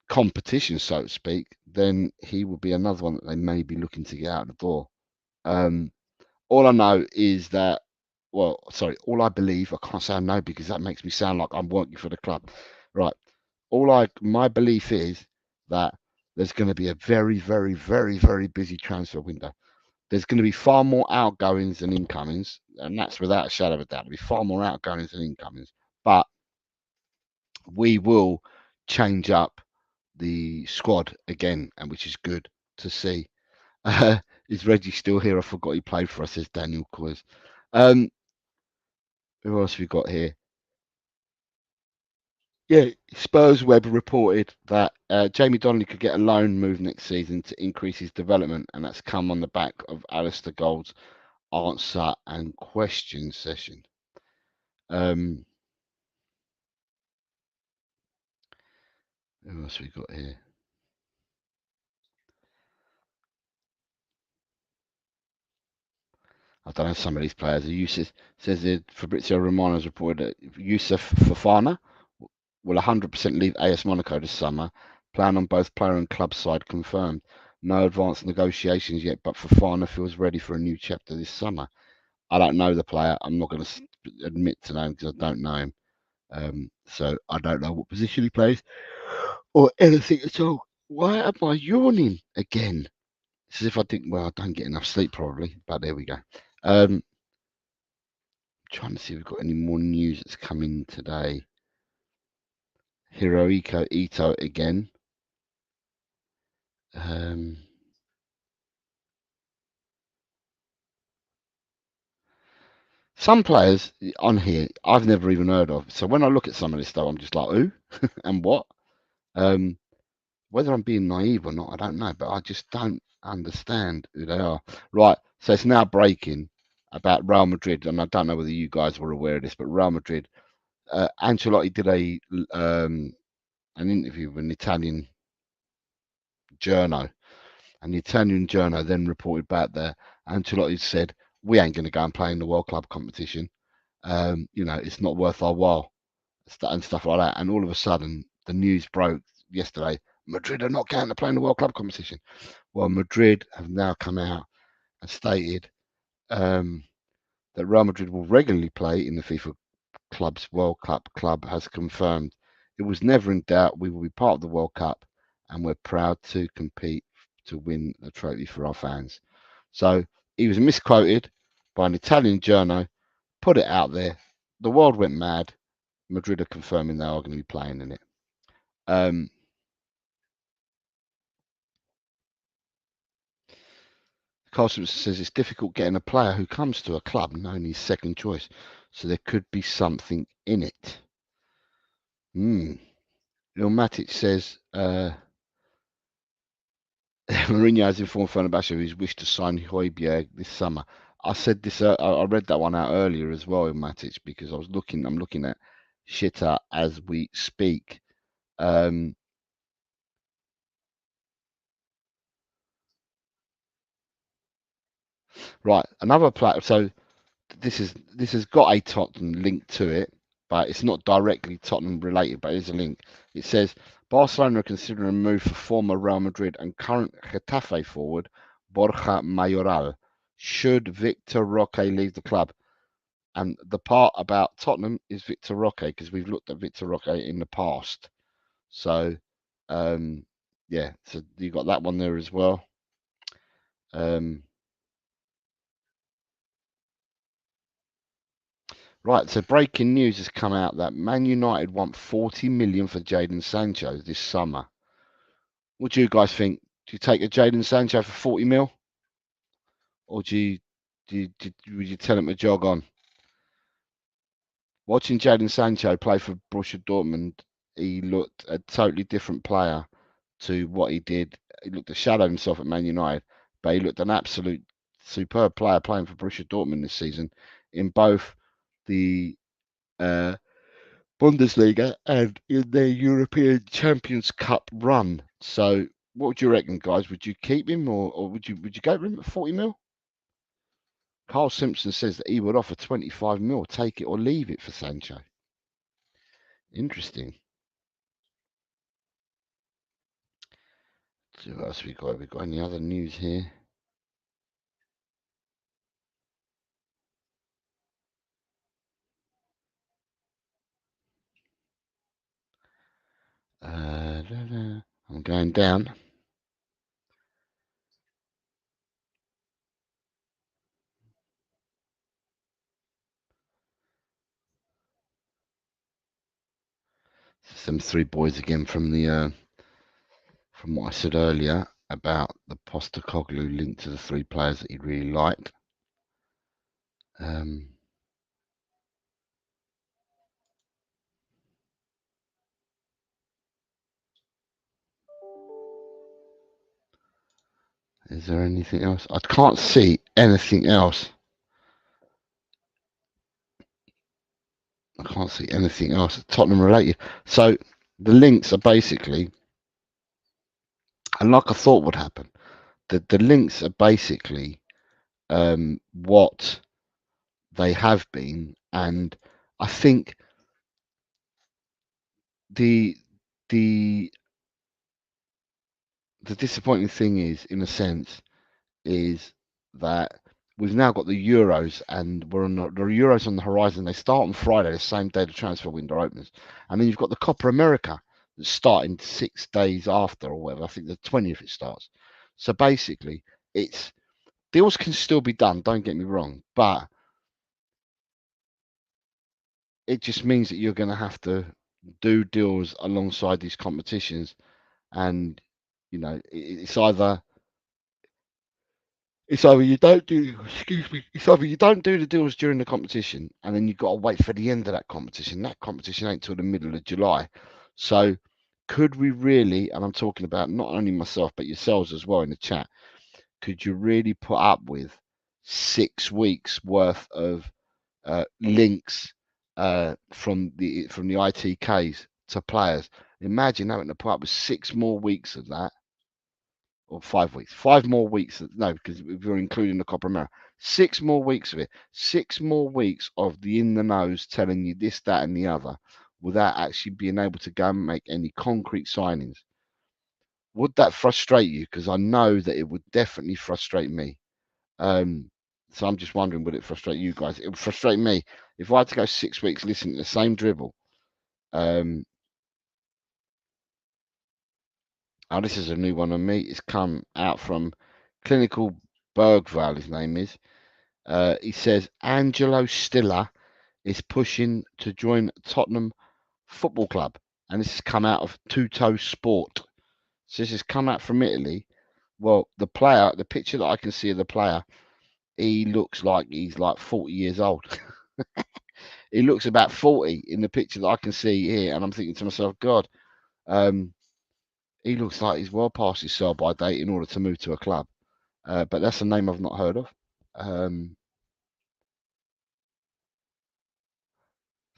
[SPEAKER 1] competition, so to speak, then he will be another one that they may be looking to get out the door. All I know is that, all I believe, I can't say I know because that makes me sound like I'm working for the club. Right. My belief is that there's going to be a very, very, very, very busy transfer window. There's going to be far more outgoings than incomings, and that's without a shadow of a doubt. There'll be far more outgoings than incomings, but we will change up the squad again, and which is good to see. Is Reggie still here? I forgot he played for us, says Daniel Coys. Who else have we got here? Yeah, Spurs Web reported that Jamie Donnelly could get a loan move next season to increase his development, and that's come on the back of Alistair Gold's answer and question session. Who else have we got here? I don't know some of these players. Yusuf says that Fabrizio Romano has reported that Yusuf Fofana will 100% leave AS Monaco this summer. Plan on both player and club side confirmed. No advanced negotiations yet, but Fofana feels ready for a new chapter this summer. I don't know the player. I'm not going to admit to know him because I don't know him. So I don't know what position he plays or anything at all. Why am I yawning again? It's as if I think, well, I don't get enough sleep probably, but there we go. Trying to see if we've got any more news that's coming today. Hirohiko Ito again. Some players on here I've never even heard of. So when I look at some of this stuff, I'm just like, who and what? Um, Whether I'm being naive or not, I don't know, but I just don't understand who they are. Right, so it's now breaking about Real Madrid, and I don't know whether you guys were aware of this, but Real Madrid, Ancelotti did an interview with an Italian journo, and the Italian journo then reported back that Ancelotti said, "We ain't going to go and play in the World Club competition. It's not worth our while," and stuff like that. And all of a sudden, the news broke yesterday: Madrid are not going to play in the World Club competition. Well, Madrid have now come out and stated that Real Madrid will regularly play in the FIFA Club's World Cup. Club has confirmed it was never in doubt. We will be part of the World Cup, and we're proud to compete to win the trophy for our fans. So he was misquoted by an Italian journal, put it out there. The world went mad. Madrid are confirming they are going to be playing in it. Carlson says it's difficult getting a player who comes to a club known his second choice, so there could be something in it. Ilmatic says Mourinho has informed Fenerbahce of his wish to sign Højbjerg this summer. I said this. I read that one out earlier as well, Ilmatic, because I'm looking at Shitta as we speak. Right, another player. So this has got a Tottenham link to it, but it's not directly Tottenham related, but it's a link. It says Barcelona are considering a move for former Real Madrid and current Getafe forward Borja Mayoral should Victor Roque leave the club. And the part about Tottenham is Victor Roque, because we've looked at Victor Roque in the past. So yeah, so you got that one there as well. Right, so breaking news has come out that Man United want 40 million for Jadon Sancho this summer. What do you guys think? Do you take a Jadon Sancho for 40 mil, or would you tell him to jog on? Watching Jadon Sancho play for Borussia Dortmund, he looked a totally different player to what he did. He looked a shadow of himself at Man United, but he looked an absolute superb player playing for Borussia Dortmund this season in both the Bundesliga and in their European Champions Cup run. So, what would you reckon, guys? Would you keep him, or would you go for him at 40 mil? Carl Simpson says that he would offer 25 mil, take it or leave it for Sancho. Interesting. So what else we got? Have we got any other news here? I'm going down. Some three boys again from what I said earlier about the Postecoglou link to the three players that he really liked. Is there anything else? I can't see anything else. I can't see anything else Tottenham related. So the links are basically, and like I thought would happen, the links are basically what they have been, and I think the the the disappointing thing is, in a sense, is that we've now got the Euros, and we're on the Euros on the horizon. They start on Friday, the same day the transfer window opens, and then you've got the Copa America that's starting 6 days after, or whatever. I think the 20th it starts. So basically, it's deals can still be done. Don't get me wrong, but it just means that you're going to have to do deals alongside these competitions, and It's either you don't do it's either you don't do the deals during the competition, and then you've got to wait for the end of that competition. That competition ain't till the middle of July. So could we really, and I'm talking about not only myself but yourselves as well in the chat, could you really put up with 6 weeks worth of links from the ITKs to players? Imagine having to put up with 6 more weeks of that, or 5 weeks, 5 more weeks. No, because we're including the Copa America. 6 more weeks of it. 6 more weeks of the in the nose telling you this, that, and the other, without actually being able to go and make any concrete signings. Would that frustrate you? Because I know that it would definitely frustrate me. So I'm just wondering, would it frustrate you guys? It would frustrate me if I had to go 6 weeks listening to the same dribble. Oh, this is a new one on me. It's come out from Clinical Bergval, his name is. He says Angelo Stiller is pushing to join Tottenham Football Club, and this has come out of Tutto Sport. So this has come out from Italy. Well, the picture that I can see of the player, he looks like he's like 40 years old. He looks about 40 in the picture that I can see here, and I'm thinking to myself, God, he looks like he's well past his sell-by date in order to move to a club. But that's a name I've not heard of.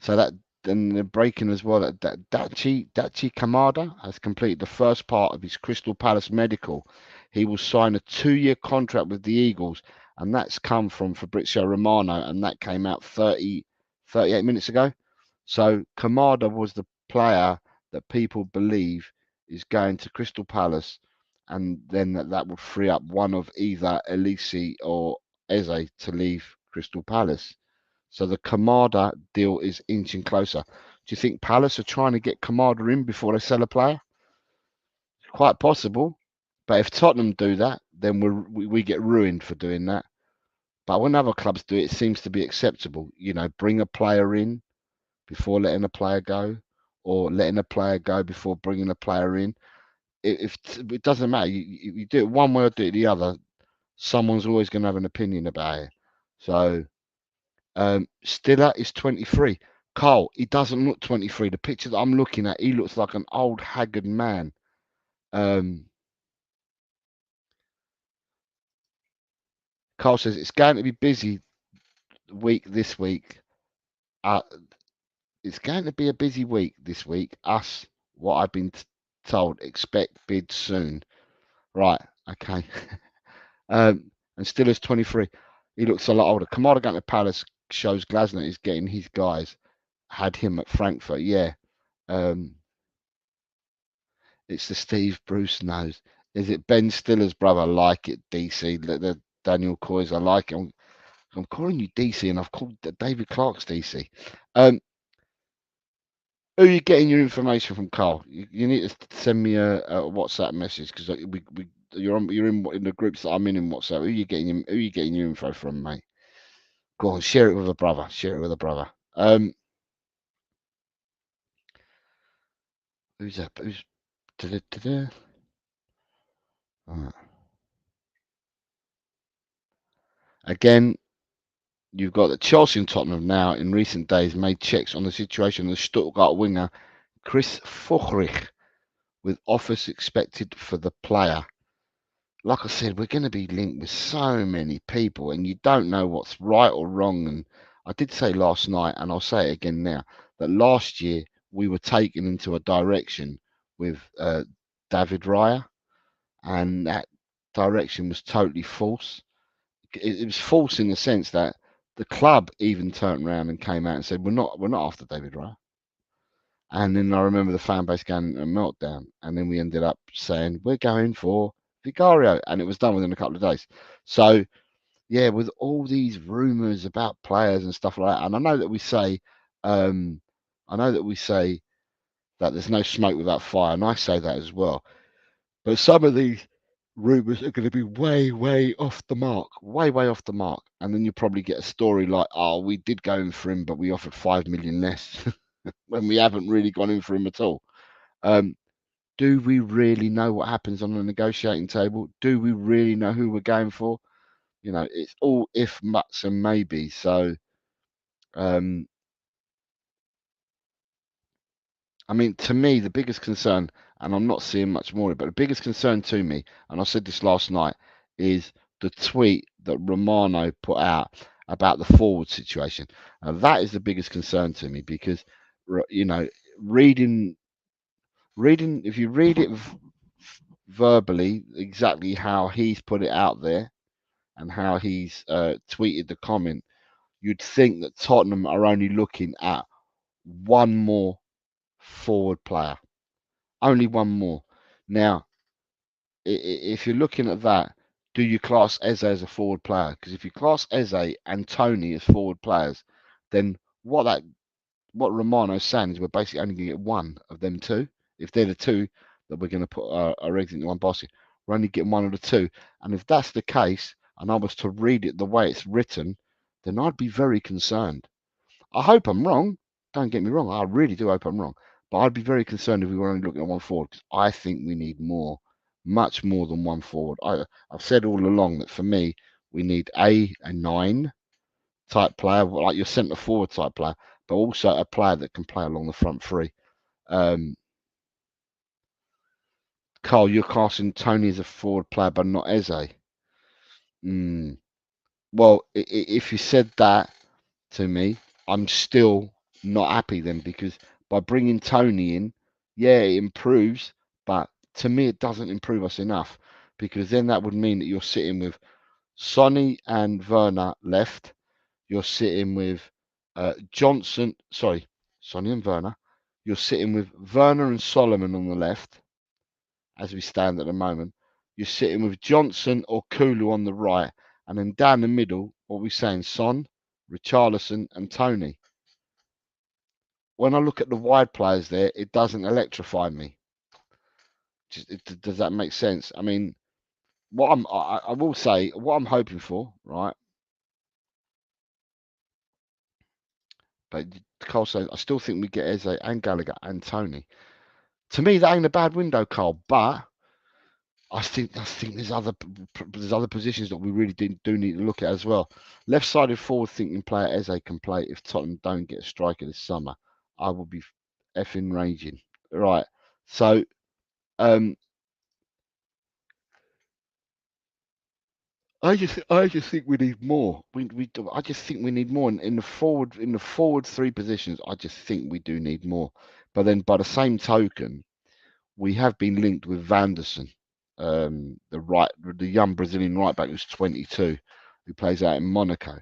[SPEAKER 1] So that then the breaking as well that Dachi Kamada has completed the first part of his Crystal Palace medical. He will sign a 2-year contract with the Eagles, and that's come from Fabrizio Romano, and that came out 38 minutes ago. So Kamada was the player that people believe is going to Crystal Palace, and then that would free up one of either Elise or Eze to leave Crystal Palace. So the Kamada deal is inching closer. Do you think Palace are trying to get Kamada in before they sell a player? Quite possible. But if Tottenham do that, then we get ruined for doing that. But when other clubs do it, it seems to be acceptable. Bring a player in before letting a player go, or letting a player go before bringing a player in. If it doesn't matter, you do it one way or do it the other. Someone's always going to have an opinion about it. So Stiller is 23. Carl, he doesn't look 23. The picture that I'm looking at, he looks like an old haggard man. Carl says it's going to be busy week this week. It's going to be a busy week this week. What I've been told, expect bids soon. Right, okay. And Stiller's 23. He looks a lot older. Kamada going to Palace shows Glasner is getting his guys. Had him at Frankfurt, yeah. It's the Steve Bruce nose. Is it Ben Stiller's brother? Like it, DC. The Daniel Coys, I like it. I'm calling you DC, and I've called David Clark's DC. Who are you getting your information from, Carl? You need to send me a WhatsApp message, because you're in the groups that I'm in WhatsApp. Who are you getting your info from, mate? Go on, share it with a brother. Share it with a brother. Who's that? Who's Right. Again, you've got that Chelsea and Tottenham now in recent days made checks on the situation of the Stuttgart winger Chris Führich, with offers expected for the player. Like I said, we're going to be linked with so many people, and you don't know what's right or wrong. And I did say last night, and I'll say it again now, that last year we were taken into a direction with David Raya, and that direction was totally false. It was false in the sense that the club even turned around and came out and said, we're not after David Raya. And then I remember the fan base going a meltdown, and then we ended up saying we're going for Vicario, and it was done within a couple of days. So yeah, with all these rumours about players and stuff like that, and I know that we say that there's no smoke without fire, and I say that as well. But some of these rumours are going to be way, way off the mark, way, way off the mark, and then you probably get a story like, "Oh, we did go in for him, but we offered 5 million less," when we haven't really gone in for him at all. Do we really know what happens on the negotiating table? Do we really know who we're going for? You know, it's all if, buts, and maybe. So, I mean, to me, the biggest concern, and I'm not seeing much more, but the biggest concern to me, and I said this last night, is the tweet that Romano put out about the forward situation. And that is the biggest concern to me because, you know, reading, if you read it verbally, exactly how he's put it out there and how he's tweeted the comment, you'd think that Tottenham are only looking at one more forward player. Only one more. Now, if you're looking at that, do you class Eze as a forward player? Because if you class Eze and Tony as forward players, then what Romano's saying is we're basically only going to get one of them two. If they're the two that we're going to put our eggs into one basket, we're only getting one of the two. And if that's the case, and I was to read it the way it's written, then I'd be very concerned. I hope I'm wrong. Don't get me wrong. I really do hope I'm wrong. But I'd be very concerned if we were only looking at one forward because I think we need more, much more than one forward. I've said all along that for me, we need a 9 type player, like your centre forward type player, but also a player that can play along the front three. Carl, you're casting Tony as a forward player, but not Eze. Well, if you said that to me, I'm still not happy then because by bringing Tony in, yeah, it improves, but to me, it doesn't improve us enough because then that would mean that you're sitting with Sonny and Werner left. You're sitting with Johnson, sorry, Sonny and Werner. You're sitting with Werner and Solomon on the left as we stand at the moment. You're sitting with Johnson or Kulu on the right. And then down the middle, what we're saying, Son, Richarlison, and Tony. When I look at the wide players there, it doesn't electrify me. Does that make sense? I mean, I will say, what I'm hoping for, right? But Carl says, I still think we get Eze and Gallagher and Tony. To me, that ain't a bad window, Carl. But I think there's other positions that we really do need to look at as well. Left-sided forward-thinking player Eze can play if Tottenham don't get a striker this summer. I will be effing raging. Right. So, I just think we need more. I just think we need more in the forward three positions. I just think we do need more. But then, by the same token, we have been linked with Vanderson, the young Brazilian right back who's 22, who plays out in Monaco,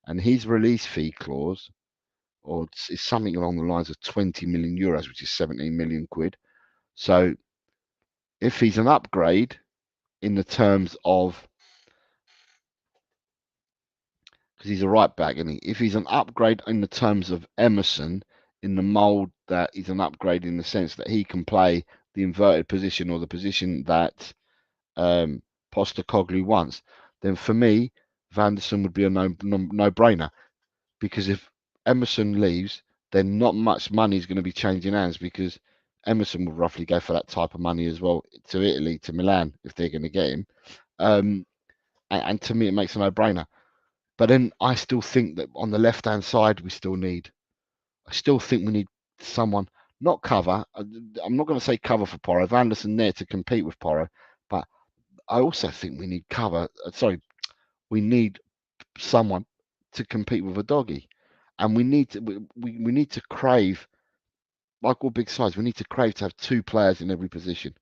[SPEAKER 1] and his release fee clause, or is something along the lines of 20 million euros, which is 17 million quid. So, if he's an upgrade in the terms of, because he's a right back, and if he's an upgrade in the terms of Emerson, in the mould that he's an upgrade in the sense that he can play the inverted position or the position that Postecoglou wants, then for me, Vanderson would be a no-brainer. Because if Emerson leaves, then not much money is going to be changing hands because Emerson would roughly go for that type of money as well to Italy, to Milan, if they're going to get him. And to me, it makes a no-brainer. But then I still think that on the left-hand side, I still think we need someone, not cover. I'm not going to say cover for Porro. Vanderson there to compete with Porro. But I also think we need cover. We need someone to compete with a doggy, and we need to crave, like all big sides. We need to crave to have two players in every position.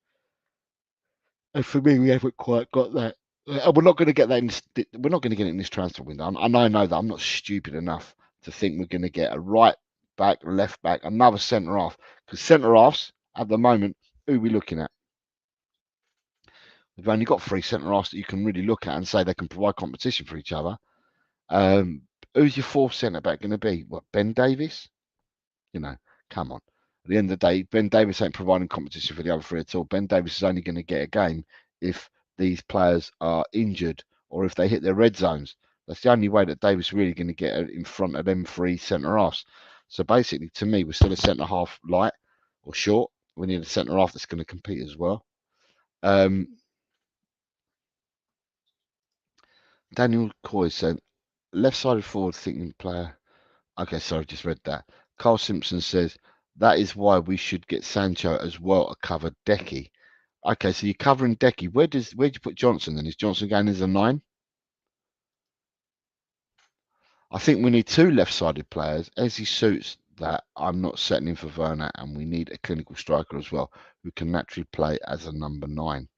[SPEAKER 1] And for me, we haven't quite got that. We're not going to get that. We're not going to get it in this transfer window. And I know that I'm not stupid enough to think we're going to get a right back, left back, another centre half. Because centre halves at the moment, who are we looking at? We've only got 3 centre halves that you can really look at and say they can provide competition for each other. Who's your 4th centre back going to be? What, Ben Davies? You know, come on. At the end of the day, Ben Davies ain't providing competition for the other 3 at all. Ben Davies is only going to get a game if these players are injured or if they hit their red zones. That's the only way that Davies is really going to get in front of them 3 centre halves. So basically, to me, we're still a centre half light or short. We need a centre half that's going to compete as well. Daniel Coy said, left-sided forward thinking player. Okay, sorry, just read that. Carl Simpson says, that is why we should get Sancho as well to cover Decky. Okay, so you're covering Decky. Where'd you put Johnson then? Is Johnson going as a 9? I think we need 2 left-sided players. As he suits that, I'm not settling for Werner, and we need a clinical striker as well who can naturally play as a number 9.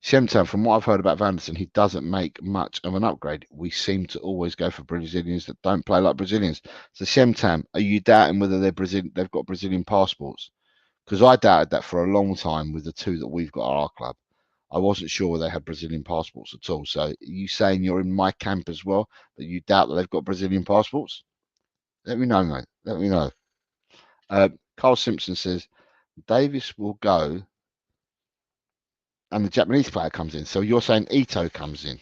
[SPEAKER 1] Shemtown, from what I've heard about Vanderson, he doesn't make much of an upgrade. We seem to always go for Brazilians that don't play like Brazilians. So Shemtown, are you doubting whether they've got Brazilian passports? Because I doubted that for a long time with the 2 that we've got at our club. I wasn't sure whether they had Brazilian passports at all. So are you saying you're in my camp as well, that you doubt that they've got Brazilian passports? Let me know, mate. Let me know. Carl Simpson says, Davis will go and the Japanese player comes in. So you're saying Ito comes in.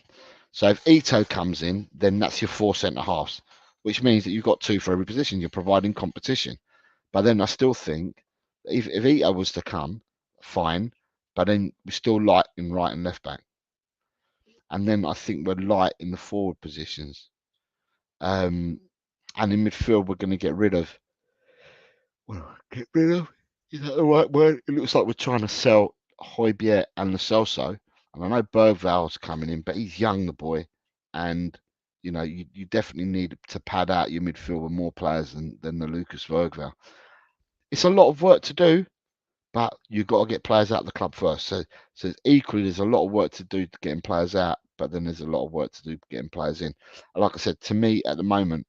[SPEAKER 1] So if Ito comes in, then that's your 4 centre halves, which means that you've got 2 for every position. You're providing competition. But then I still think if Ito was to come, fine. But then we're still light in right and left back. And then I think we're light in the forward positions. And in midfield, we're going to get rid of. Well, get rid of? Is that the right word? It looks like we're trying to sell Højbjerg and Lo Celso. And I know Bergval's coming in, but he's young, the boy. And, you definitely need to pad out your midfield with more players than the Lucas Bergval. It's a lot of work to do, but you've got to get players out of the club first. So equally, there's a lot of work to do to getting players out, but then there's a lot of work to do getting players in. And like I said, to me, at the moment,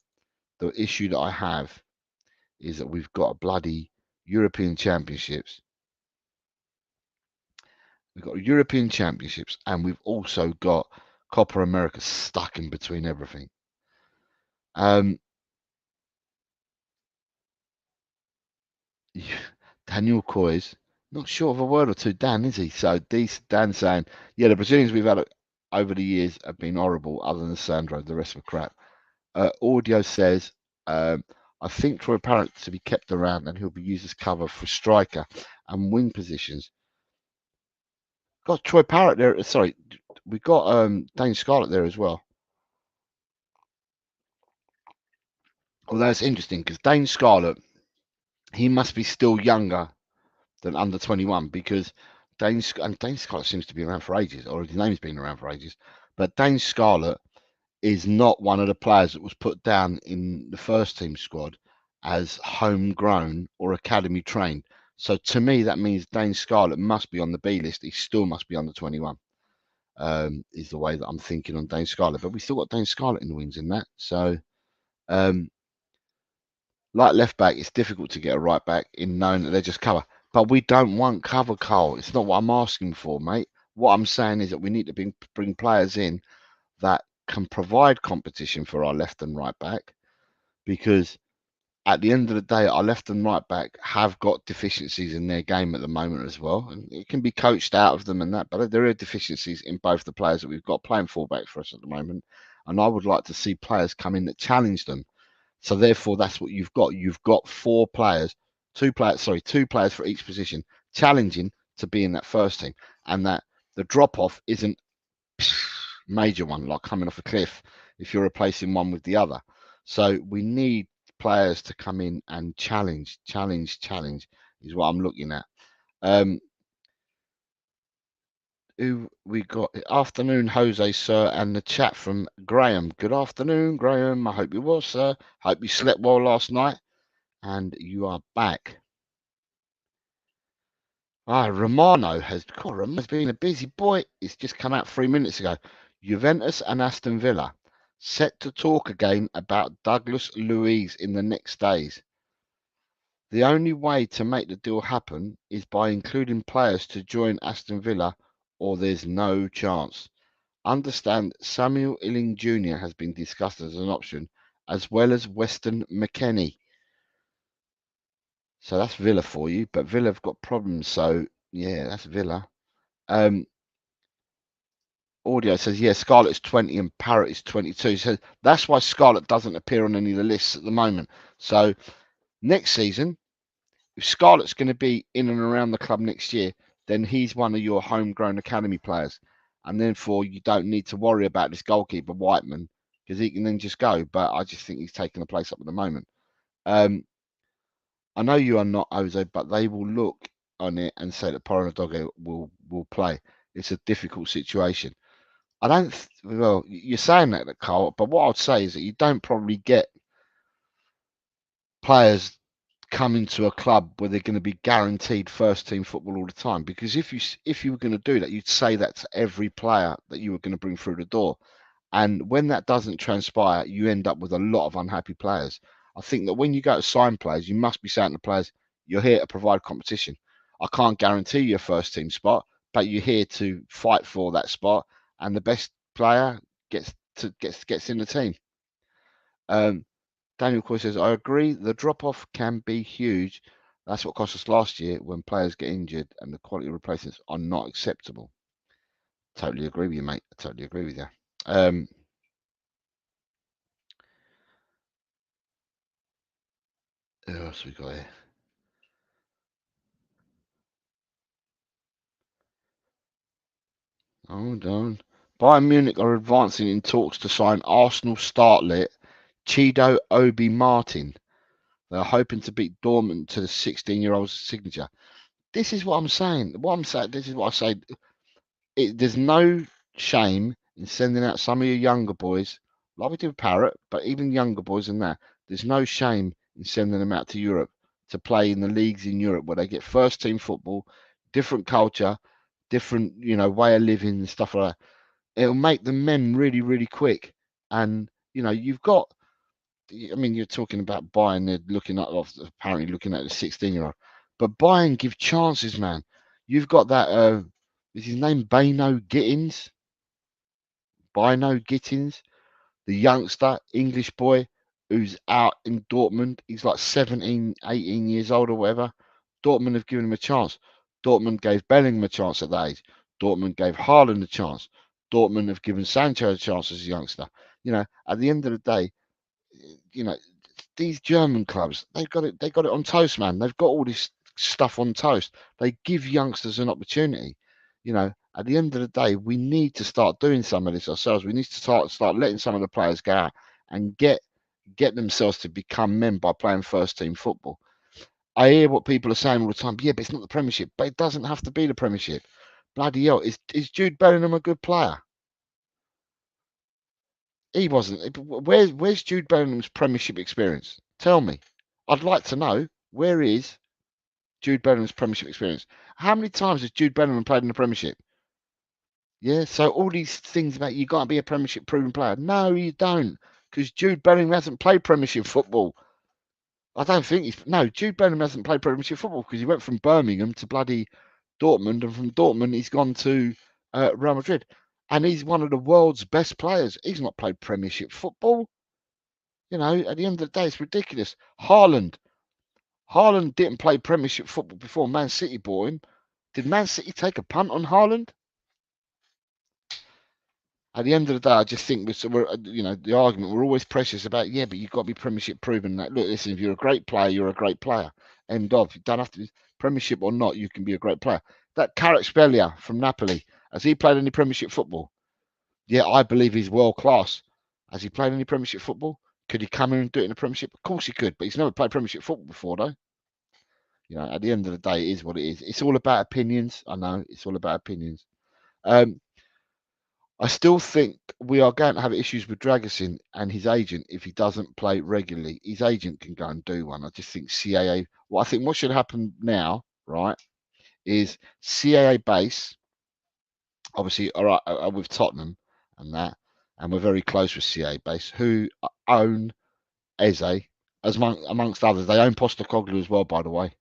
[SPEAKER 1] the issue that I have is that we've got a bloody European Championships. We've got European Championships, and we've also got Copa America stuck in between everything. Daniel Coy's not sure of a word or two. Dan, is he? So Dan saying, yeah, the Brazilians we've had over the years have been horrible, other than Sandro. The rest were crap. Audio says, I think Troy Parrott to be kept around, and he'll be used as cover for striker and wing positions. Got Troy Parrott there. Sorry, we got Dane Scarlett there as well. Well, that's interesting because Dane Scarlett, he must be still younger than under 21 because Dane Scarlett seems to be around for ages, or his name's been around for ages. But Dane Scarlett is not one of the players that was put down in the first team squad as homegrown or academy trained. So to me, that means Dane Scarlett must be on the B list. He still must be under 21. Is the way that I'm thinking on Dane Scarlett. But we still got Dane Scarlett in the wings in that. So, like left back, it's difficult to get a right back in knowing that they're just cover. But we don't want cover, Carl. It's not what I'm asking for, mate. What I'm saying is that we need to bring players in that can provide competition for our left and right back, because at the end of the day, our left and right back have got deficiencies in their game at the moment as well. And it can be coached out of them and that, but there are deficiencies in both the players that we've got playing fullback for us at the moment. And I would like to see players come in that challenge them. So therefore, that's what you've got. You've got 4 players, 2 players for each position, challenging to be in that first team. And that the drop-off isn't major one, like coming off a cliff if you're replacing one with the other. So we need players to come in and challenge is what I'm looking at. Who we got? Afternoon, Jose, sir, and the chat from Graham. Good afternoon, Graham. I hope you well, sir. Hope you slept well last night and you are back. Romano has been a busy boy. It's just come out 3 minutes ago. Juventus and Aston Villa set to talk again about Douglas Luiz in the next days. The only way to make the deal happen is by including players to join Aston Villa, or there's no chance. Understand Samuel Illing Jr. has been discussed as an option, as well as Weston McKennie. So that's Villa for you, but Villa have got problems. So yeah, that's Villa. Audio says, yeah, Scarlett is 20 and Parrott is 22. So that's why Scarlett doesn't appear on any of the lists at the moment. So next season, If Scarlett's going to be in and around the club next year, then he's one of your homegrown academy players, and therefore you don't need to worry about this goalkeeper Whiteman because he can then just go. But I just think he's taking the place up at the moment. I know you are not Jose, but they will look on it and say that Poronadoge will play. It's a difficult situation. I don't. Well, you're saying that, Carl, but what I'd say is that you don't probably get players coming to a club where they're going to be guaranteed first team football all the time. Because if you were going to do that, you'd say that to every player that you were going to bring through the door. And when that doesn't transpire, you end up with a lot of unhappy players. I think that when you go to sign players, you must be saying to players, you're here to provide competition. I can't guarantee you a first team spot, but you're here to fight for that spot, and the best player gets in the team. Daniel Coy says, I agree, the drop off can be huge. That's what cost us last year when players get injured and the quality of replacements are not acceptable. Totally agree with you, mate. I totally agree with you. Who else we got here? Hold on. Bayern Munich are advancing in talks to sign Arsenal startlet Chido Obi Martin. They're hoping to beat Dortmund to the 16-year-old's signature. This is what I'm saying. This is what I say. There's no shame in sending out some of your younger boys, like we did with Parrott, but even younger boys than that. There's no shame in sending them out to Europe to play in the leagues in Europe where they get first team football, different culture, different way of living and stuff like that. It'll make the men really, really quick. And you've got. I mean, you're talking about Bayern. They're apparently looking at the 16-year-old, but Bayern give chances, man. You've got that. Is his name Bino Gittins? Bino Gittins, the youngster English boy who's out in Dortmund. He's like 17, 18 years old or whatever. Dortmund have given him a chance. Dortmund gave Bellingham a chance at that age. Dortmund gave Haaland a chance. Dortmund have given Sancho a chance as a youngster. At the end of the day, these German clubs, they've got it. They got it on toast, man. They've got all this stuff on toast. They give youngsters an opportunity. At the end of the day, we need to start doing some of this ourselves. We need to start letting some of the players go out and get themselves to become men by playing first team football. I hear what people are saying all the time. Yeah, but it's not the Premiership. But it doesn't have to be the Premiership. Bloody hell, is Jude Bellingham a good player? He wasn't. Where's Jude Bellingham's Premiership experience? Tell me. I'd like to know. Where is Jude Bellingham's Premiership experience? How many times has Jude Bellingham played in the Premiership? Yeah, so all these things about you got to be a Premiership proven player. No, you don't, because Jude Bellingham hasn't played Premiership football. I don't think Jude Bellingham hasn't played Premiership football because he went from Birmingham to bloody Dortmund, and from Dortmund he's gone to Real Madrid, and he's one of the world's best players. He's not played Premiership football. At the end of the day, it's ridiculous. Haaland didn't play Premiership football before Man City bought him. Did Man City take a punt on Haaland? At the end of the day, I just think the argument, we're always precious about, yeah, but you've got to be Premiership proven. That look, listen, if you're a great player, you're a great player. End of. You don't have to be Premiership or not. You can be a great player. That Kvaratskhelia from Napoli, has he played any Premiership football? Yeah, I believe he's world class. Has he played any Premiership football? Could he come in and do it in the Premiership? Of course he could, but he's never played Premiership football before, though. At the end of the day, it is what it is. It's all about opinions. I know it's all about opinions. I still think we are going to have issues with Dragusin and his agent if he doesn't play regularly. His agent can go and do one. I just think CAA. Well, I think what should happen now, right, is CAA base. Obviously, all right, with Tottenham and that, and we're very close with CAA base, who own Eze, as amongst others. They own Postecoglou as well, by the way.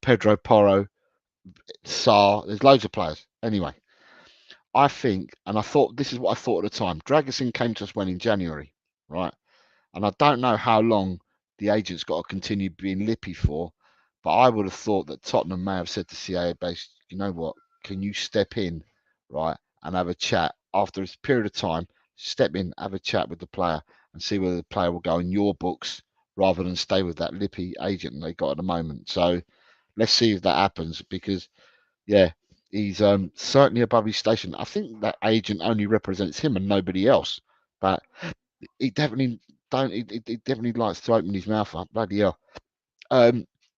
[SPEAKER 1] Pedro Porro, Sarr. There's loads of players. Anyway, I think, and I thought this is what I thought at the time. Dragusin came to us when in January, right? And I don't know how long the agent's got to continue being lippy for, but I would have thought that Tottenham may have said to CAA base, you know what, can you step in, right, and have a chat after a period of time, step in, have a chat with the player and see whether the player will go in your books rather than stay with that lippy agent they got at the moment. So let's see if that happens, because yeah, he's certainly above his station. I think that agent only represents him and nobody else, but he definitely don't. He definitely likes to open his mouth up. Bloody hell.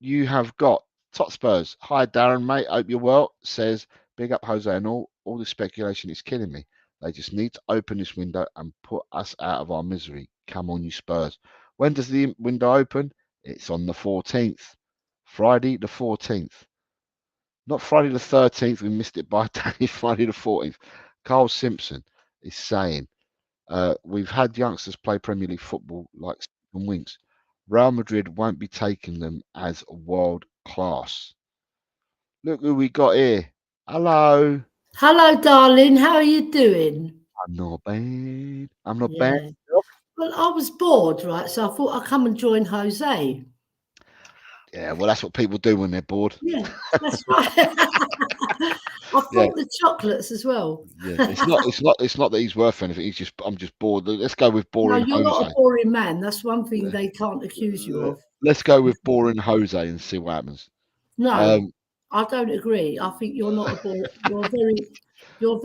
[SPEAKER 1] You have got Spurs. Hi, Darren, mate. Hope you're well. Says, big up Jose and all. All the speculation is killing me. They just need to open this window and put us out of our misery. Come on, you Spurs. When does the window open? It's on the 14th. Friday the 14th. Not Friday the 13th. We missed it by a day. Friday the 14th. Carl Simpson is saying, we've had youngsters play Premier League football like Stephen Winks. Real Madrid won't be taking them as world class. Look who we got here. Hello.
[SPEAKER 2] Hello, darling. How are you doing?
[SPEAKER 1] I'm not bad. I'm not bad.
[SPEAKER 2] Yeah. Well, I was bored, right? So I thought I'd come and join Jose.
[SPEAKER 1] Yeah, well, that's what people do when they're bored.
[SPEAKER 2] Yeah, that's right. I
[SPEAKER 1] Yeah,
[SPEAKER 2] thought the chocolates as well.
[SPEAKER 1] yeah. It's not that he's worth anything. I'm just bored. Let's go with
[SPEAKER 2] No,
[SPEAKER 1] boring
[SPEAKER 2] you're not a
[SPEAKER 1] Jose.
[SPEAKER 2] boring man. That's one thing they can't accuse you of.
[SPEAKER 1] Let's go with boring Jose and see what happens.
[SPEAKER 2] No, I don't agree. I think you're not a bore. You're a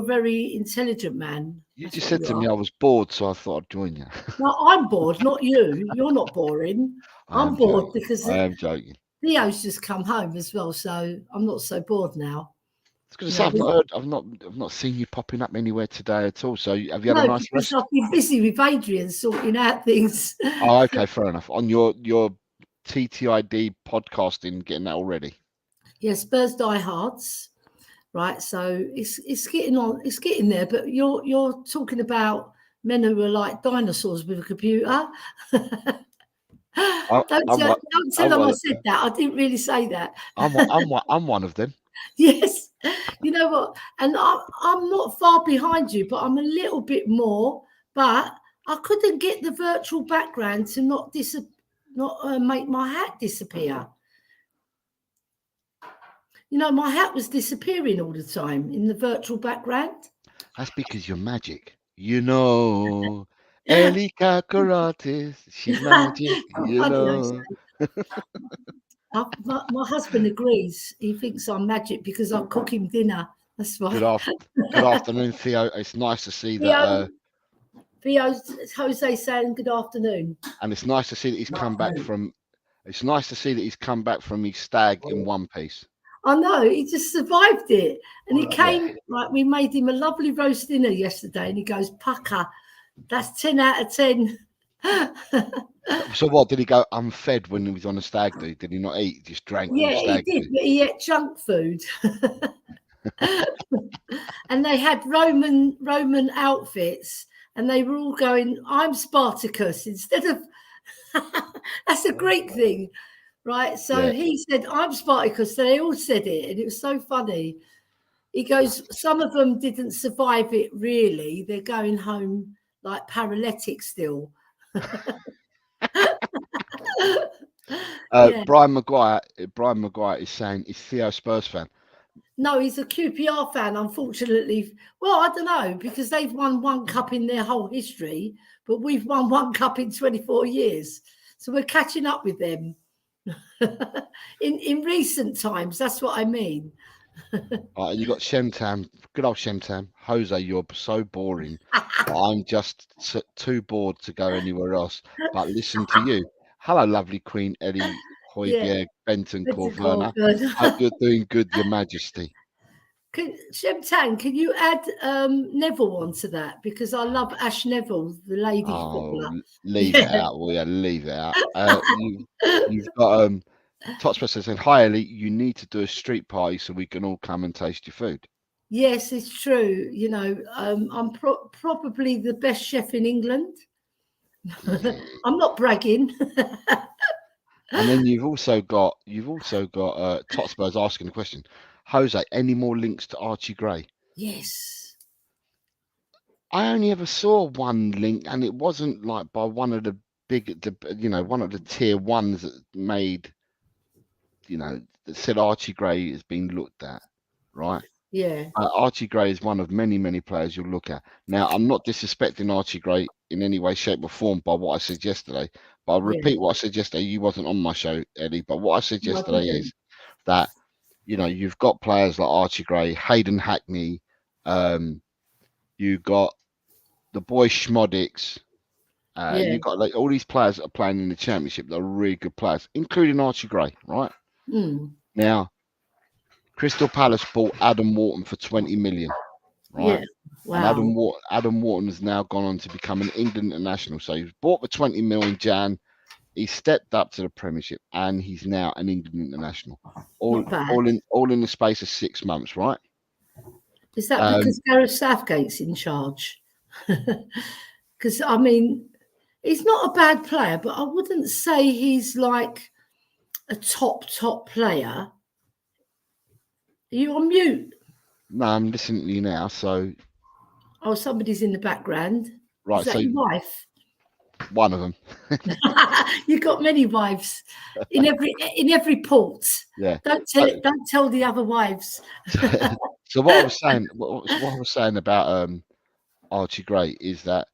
[SPEAKER 2] very intelligent man.
[SPEAKER 1] You
[SPEAKER 2] That's
[SPEAKER 1] just
[SPEAKER 2] what
[SPEAKER 1] said
[SPEAKER 2] you
[SPEAKER 1] to me
[SPEAKER 2] are.
[SPEAKER 1] I was bored, so I thought I'd join you.
[SPEAKER 2] No, I'm bored, not you. You're not boring.
[SPEAKER 1] I
[SPEAKER 2] I'm
[SPEAKER 1] am
[SPEAKER 2] bored
[SPEAKER 1] joking.
[SPEAKER 2] because
[SPEAKER 1] I am joking.
[SPEAKER 2] Theo's just come home as well, so I'm not so bored now.
[SPEAKER 1] I was going to
[SPEAKER 2] You
[SPEAKER 1] say
[SPEAKER 2] know,
[SPEAKER 1] I've not seen you popping up anywhere today at all. So have you had a
[SPEAKER 2] no,
[SPEAKER 1] nice
[SPEAKER 2] because
[SPEAKER 1] rest?
[SPEAKER 2] I've been busy with Adrian sorting out things.
[SPEAKER 1] Oh, okay, fair enough. On your TTID podcasting, getting that already.
[SPEAKER 2] Yeah, Spurs diehards, right? So it's getting on, it's getting there. But you're talking about men who are like dinosaurs with a computer.
[SPEAKER 1] I, I'm one.
[SPEAKER 2] Don't tell
[SPEAKER 1] I'm
[SPEAKER 2] them I
[SPEAKER 1] one.
[SPEAKER 2] said that. I didn't really say that.
[SPEAKER 1] I'm one of them.
[SPEAKER 2] Yes, you know what? And I'm not far behind you, but I'm a little bit more. But I couldn't get the virtual background to not make my hat disappear. You know, my hat was disappearing all the time in the virtual background.
[SPEAKER 1] That's because you're magic. You know, Elika Karatis, she's magic. You
[SPEAKER 2] Funny,
[SPEAKER 1] know.
[SPEAKER 2] my husband agrees. He thinks I'm magic because I cook him dinner. That's
[SPEAKER 1] Good
[SPEAKER 2] why.
[SPEAKER 1] after, good afternoon, Theo. It's nice to see that.
[SPEAKER 2] Theo, Jose saying good afternoon.
[SPEAKER 1] And it's nice to see that he's come back from. It's nice to see that he's come back from his stag in one piece.
[SPEAKER 2] I know, he just survived it. And he
[SPEAKER 1] Yeah.
[SPEAKER 2] came, like, we made him a lovely roast dinner yesterday, and he goes, Pucker, that's 10 out of 10.
[SPEAKER 1] So what did he go unfed when he was on a stag do? Did he not eat? He just drank all
[SPEAKER 2] Yeah, he
[SPEAKER 1] stag
[SPEAKER 2] did,
[SPEAKER 1] do.
[SPEAKER 2] but he ate junk food. And they had Roman outfits, and they were all going, I'm Spartacus, instead of that's a Greek thing, right? So
[SPEAKER 1] Yeah.
[SPEAKER 2] he said, I'm Spartacus. So they all said it, and it was so funny. He goes, some of them didn't survive it really. They're going home like paralytic still. Yeah.
[SPEAKER 1] Brian Maguire. Brian Maguire is saying is Theo a Spurs fan.
[SPEAKER 2] No, he's a QPR fan, unfortunately. Well, I don't know, because they've won one cup in their whole history, but we've won one cup in 24 years. So we're catching up with them. in recent times, that's what I mean.
[SPEAKER 1] And you got Shemtam, good old Shemtam. Jose, you're so boring. I'm just too bored to go anywhere else. But listen to you. Hello, lovely Queen Ellie
[SPEAKER 2] Yeah,
[SPEAKER 1] Hoiberg Benton
[SPEAKER 2] that's a call,
[SPEAKER 1] Corverna.
[SPEAKER 2] good.
[SPEAKER 1] Hope you're doing good, Your Majesty.
[SPEAKER 2] Shemtan, can you add Neville onto that? Because I love Ash Neville, the lady
[SPEAKER 1] Oh,
[SPEAKER 2] footballer.
[SPEAKER 1] leave it
[SPEAKER 2] Yeah.
[SPEAKER 1] out, will you? Leave it out. You've got Totspur saying, hi Ellie, you need to do a street party so we can all come and taste your food.
[SPEAKER 2] Yes, it's true. You know, I'm probably the best chef in England. I'm not bragging.
[SPEAKER 1] And then you've also got Totspurs asking the question, Jose, any more links to Archie Gray?
[SPEAKER 2] Yes.
[SPEAKER 1] I only ever saw one link, and it wasn't like by one of the one of the tier ones that made, that said Archie Gray has been looked at, right?
[SPEAKER 2] Yeah.
[SPEAKER 1] Archie Gray is one of many, many players you'll look at. Now, I'm not disrespecting Archie Gray in any way, shape, or form by what I said yesterday. But I'll repeat what I said yesterday. You wasn't on my show, Eddie. But what I said
[SPEAKER 2] No, I
[SPEAKER 1] yesterday
[SPEAKER 2] didn't.
[SPEAKER 1] is that, you know, you've got players like Archie Gray, Hayden Hackney, you've got the boy Schmodix.
[SPEAKER 2] Yeah.
[SPEAKER 1] You've got like all these players that are playing in the championship that are really good players, including Archie Gray, right?
[SPEAKER 2] Mm.
[SPEAKER 1] Now, Crystal Palace bought Adam Wharton for 20 million, right?
[SPEAKER 2] Yeah.
[SPEAKER 1] And
[SPEAKER 2] Wow.
[SPEAKER 1] Adam Wharton has now gone on to become an England international. So he was bought for 20 million in Jan. He stepped up to the Premiership, and he's now an England international.
[SPEAKER 2] Not bad.
[SPEAKER 1] All in the space of 6 months, right?
[SPEAKER 2] Is that because Gareth Southgate's in charge? Because I mean, he's not a bad player, but I wouldn't say he's like a top player. Are you on mute?
[SPEAKER 1] No, I'm listening to you now. So,
[SPEAKER 2] Oh, somebody's in the background.
[SPEAKER 1] right,
[SPEAKER 2] Is that
[SPEAKER 1] so
[SPEAKER 2] your wife?
[SPEAKER 1] one of them.
[SPEAKER 2] You've got many wives in every port.
[SPEAKER 1] Yeah.
[SPEAKER 2] Don't tell it. Don't tell the other wives.
[SPEAKER 1] So what I was saying, what I was saying about Archie Gray is that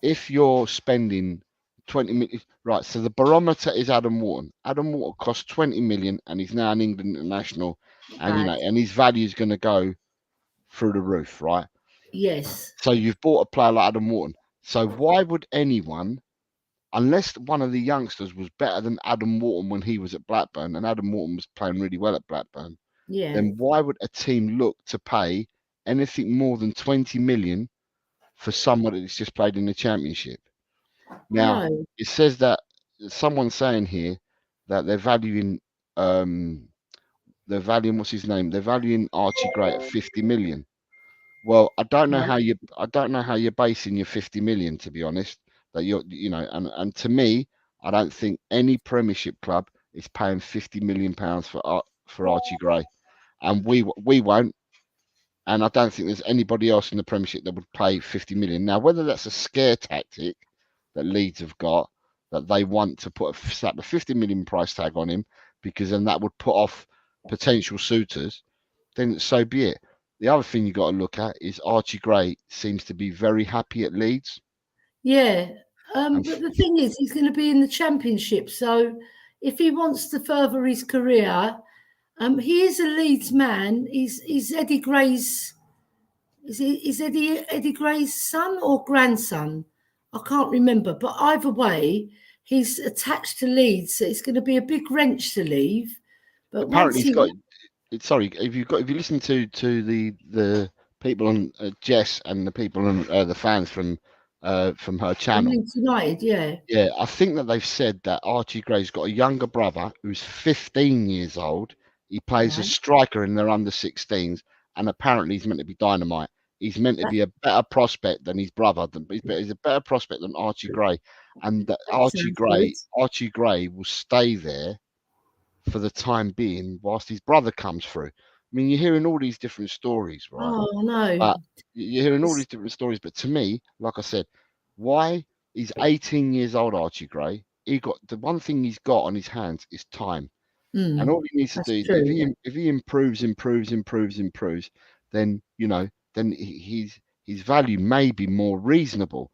[SPEAKER 1] if you're spending 20 million, right? So the barometer is Adam Wharton. Adam Wharton cost 20 million, and he's now an England international, and you know, and his value is going to go through the roof, right?
[SPEAKER 2] Yes.
[SPEAKER 1] So you've bought a player like Adam Wharton. So why would anyone, unless one of the youngsters was better than Adam Wharton when he was at Blackburn, and Adam Wharton was playing really well at Blackburn,
[SPEAKER 2] Yeah.
[SPEAKER 1] then why would a team look to pay anything more than 20 million for someone that's just played in the championship? Now, it says that someone's saying here that they're valuing what's his name? They're valuing Archie Gray at 50 million. Well, I don't know how you're basing your 50 million, to be honest. That and to me, I don't think any Premiership club is paying 50 million pounds for Archie Gray, and we won't. And I don't think there's anybody else in the Premiership that would pay 50 million. Now, whether that's a scare tactic that Leeds have got, that they want to slap a 50 million price tag on him, because then that would put off potential suitors, then so be it. The other thing you got to look at is Archie Gray seems to be very happy at Leeds.
[SPEAKER 2] Yeah. But the thing is, he's going to be in the Championship. So if he wants to further his career, he is a Leeds man. He's Eddie Gray's. Is Eddie Gray's son or grandson? I can't remember. But either way, he's attached to Leeds. So it's going to be a big wrench to leave. But
[SPEAKER 1] apparently he's got. Sorry, if you listen to the people on Jess and the people on the fans from her channel,
[SPEAKER 2] Leeds United,
[SPEAKER 1] yeah, I think that they've said that Archie Gray's got a younger brother who's 15 years old. He plays a striker in their under 16s, and apparently he's meant to be dynamite. He's meant to be a better prospect than his brother. He's a better prospect than Archie Gray, and that Archie Gray will stay there for the time being whilst his brother comes through. I mean, you're hearing all these different stories, right?
[SPEAKER 2] Oh no!
[SPEAKER 1] But you're hearing all these different stories. But to me, like I said, why he's 18 years old, Archie Gray. The one thing he's got on his hands is time, and all he needs to do is if he improves, then then his value may be more reasonable.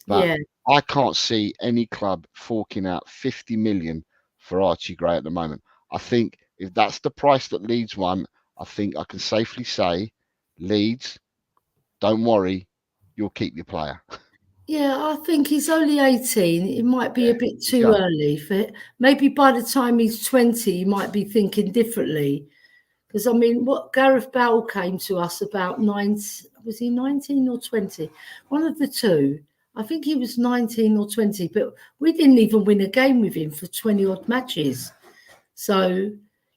[SPEAKER 1] But I can't see any club forking out 50 million for Archie Gray at the moment. I think if that's the price that Leeds want, I think I can safely say, Leeds, don't worry, you'll keep your player.
[SPEAKER 2] Yeah, I think he's only 18. It might be a bit too early for it. Maybe by the time he's 20, he might be thinking differently. Because, I mean, what Gareth Bale came to us about was he 19 or 20? One of the two. I think he was 19 or 20, but we didn't even win a game with him for 20 odd matches. So,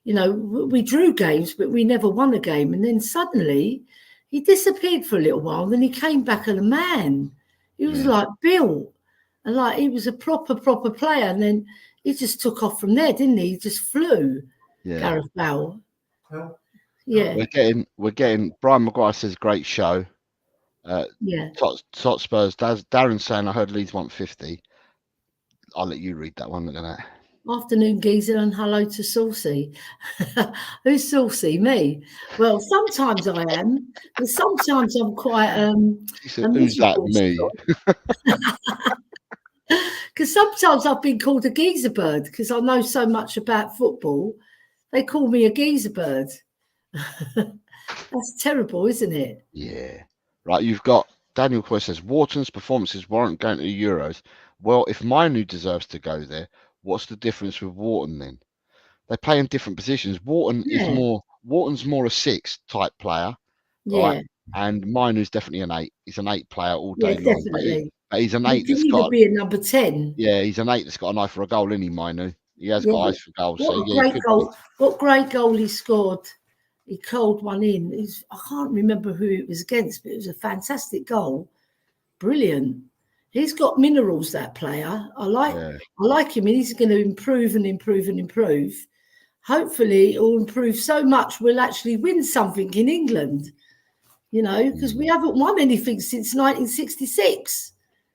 [SPEAKER 2] we drew games, but we never won a game. And then suddenly he disappeared for a little while. Then he came back and a man. He was like built, and like he was a proper player. And then he just took off from there, didn't he? He just flew. Yeah. Gareth Bale. Yeah.
[SPEAKER 1] We're getting. Brian Maguire says great show. Tot Spurs. Darren saying I heard Leeds want 50. I'll let you read that one. Look at that.
[SPEAKER 2] Afternoon, geezer, and hello to Saucy. Who's Saucy? Me. Well, sometimes I am, but sometimes I'm quite
[SPEAKER 1] She
[SPEAKER 2] a
[SPEAKER 1] said, "Who's that?
[SPEAKER 2] miserable
[SPEAKER 1] Me."
[SPEAKER 2] because sometimes I've been called a geezer bird because I know so much about football. They call me a geezer bird. That's terrible, isn't it?
[SPEAKER 1] Yeah. Right. You've got Daniel Coy says Wharton's performances warrant going to the Euros. Well, if Minu deserves to go there, what's the difference with Wharton then? They play in different positions.
[SPEAKER 2] Yeah,
[SPEAKER 1] Wharton's more a 6 type player, right?
[SPEAKER 2] yeah,
[SPEAKER 1] And Minu's definitely an 8. He's an 8 player all
[SPEAKER 2] yeah,
[SPEAKER 1] day long.
[SPEAKER 2] definitely.
[SPEAKER 1] But he's an
[SPEAKER 2] He
[SPEAKER 1] 8
[SPEAKER 2] can
[SPEAKER 1] that's
[SPEAKER 2] either
[SPEAKER 1] got
[SPEAKER 2] be a number 10.
[SPEAKER 1] yeah, he's an 8 that's got an eye for a goal, isn't he, Minu? He has
[SPEAKER 2] Yeah,
[SPEAKER 1] got
[SPEAKER 2] but
[SPEAKER 1] eyes for goals, so
[SPEAKER 2] what a
[SPEAKER 1] yeah, he
[SPEAKER 2] great
[SPEAKER 1] could be.
[SPEAKER 2] goal! What great goal he scored! He curled one in. I can't remember who it was against, but it was a fantastic goal. Brilliant. He's got minerals, that player. I
[SPEAKER 1] Yeah.
[SPEAKER 2] like him, and he's going to improve and improve and improve. Hopefully, he'll improve so much we'll actually win something in England. You know, because we haven't won anything since 1966.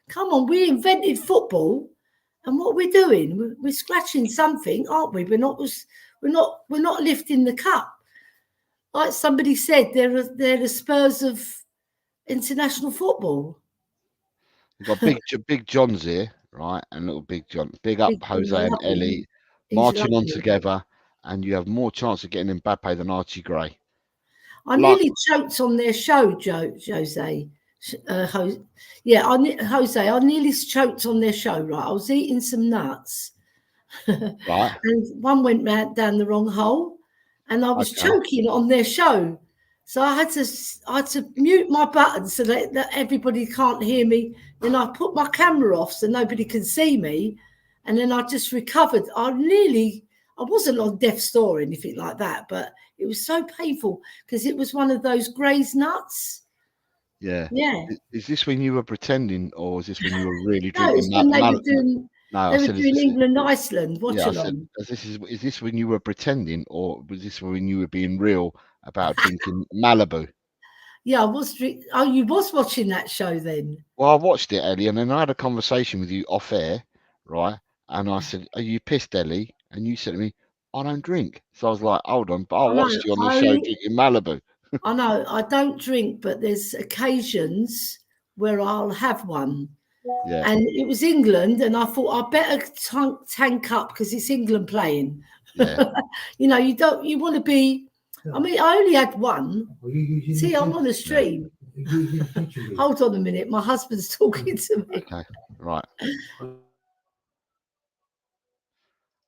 [SPEAKER 2] Come on, we invented football, and what we're doing, we're scratching something, aren't we? We're not lifting the cup. Like somebody said, they're the Spurs of international football.
[SPEAKER 1] We've got big John's here, right? And little Big John. Big up
[SPEAKER 2] Big John, I
[SPEAKER 1] Jose and
[SPEAKER 2] love him.
[SPEAKER 1] Ellie
[SPEAKER 2] He's
[SPEAKER 1] marching on
[SPEAKER 2] lovely.
[SPEAKER 1] together, and you have more chance of getting Mbappe than Archie Gray.
[SPEAKER 2] I
[SPEAKER 1] Like,
[SPEAKER 2] nearly choked on their show, Jose. Yeah, Jose. I nearly choked on their show. Right, I was eating some nuts,
[SPEAKER 1] right?
[SPEAKER 2] and one went down the wrong hole, and I was
[SPEAKER 1] Okay.
[SPEAKER 2] choking on their show. So I had to mute my button so that everybody can't hear me. Then I put my camera off so nobody can see me, and then I just recovered. I wasn't on death's door or anything like that, but it was so painful because it was one of those grazed nuts.
[SPEAKER 1] Yeah.
[SPEAKER 2] Yeah.
[SPEAKER 1] Is this when you were pretending, or is this when you were really
[SPEAKER 2] No,
[SPEAKER 1] drinking
[SPEAKER 2] it's when they were
[SPEAKER 1] No,
[SPEAKER 2] doing
[SPEAKER 1] I said,
[SPEAKER 2] England Iceland watch
[SPEAKER 1] yeah, I said,
[SPEAKER 2] along.
[SPEAKER 1] is this when you were pretending, or was this when you were being real about drinking Malibu?
[SPEAKER 2] Yeah, I was. Oh, you was watching that show then?
[SPEAKER 1] Well, I watched it, Ellie, and then I had a conversation with you off air, right? And I said, "Are you pissed, Ellie?" And you said to me, "I don't drink." So I was like, "Hold on," but I
[SPEAKER 2] I know.
[SPEAKER 1] watched you on the
[SPEAKER 2] I
[SPEAKER 1] show
[SPEAKER 2] only,
[SPEAKER 1] drinking Malibu.
[SPEAKER 2] I know. I don't drink, but there's occasions where I'll have one.
[SPEAKER 1] Yeah,
[SPEAKER 2] And it was England, and I thought I better tank up because it's England playing.
[SPEAKER 1] yeah.
[SPEAKER 2] You know, you want to be. I mean, I only had one. See, I'm on a
[SPEAKER 1] Yeah.
[SPEAKER 2] stream. Hold on a minute, my husband's talking to me.
[SPEAKER 1] Okay, right,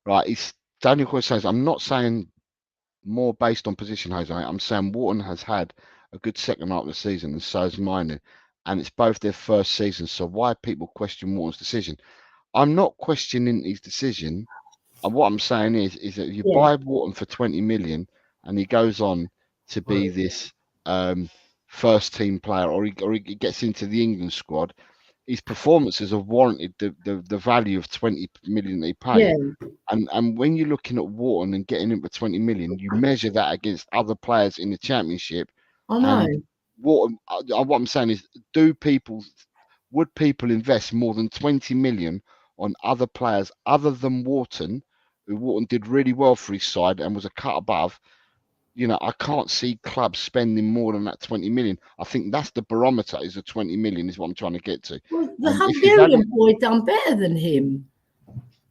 [SPEAKER 1] right. It's Daniel Coy says, "I'm not saying more based on position, Jose. I'm saying Wharton has had a good second half of the season, and so has Minu, and it's both their first season. So why people question Wharton's decision? I'm not questioning his decision. And what I'm saying is that you
[SPEAKER 2] Yeah,
[SPEAKER 1] buy Wharton for 20 million, and he goes on to be this first team player, or he gets into the England squad. His performances have warranted the value of 20 million they
[SPEAKER 2] yeah,
[SPEAKER 1] paid. And when you're looking at Wharton and getting him for 20 million, you measure that against other players in the championship.
[SPEAKER 2] I know.
[SPEAKER 1] And Wharton, what I'm saying is, would people invest more than 20 million on other players other than Wharton, who Wharton did really well for his side and was a cut above? You know, I can't see clubs spending more than that 20 million. I think that's the barometer, is the 20 million is what I'm trying to get to.
[SPEAKER 2] Well, the
[SPEAKER 1] And if he's adding
[SPEAKER 2] Hungarian boy done better than him.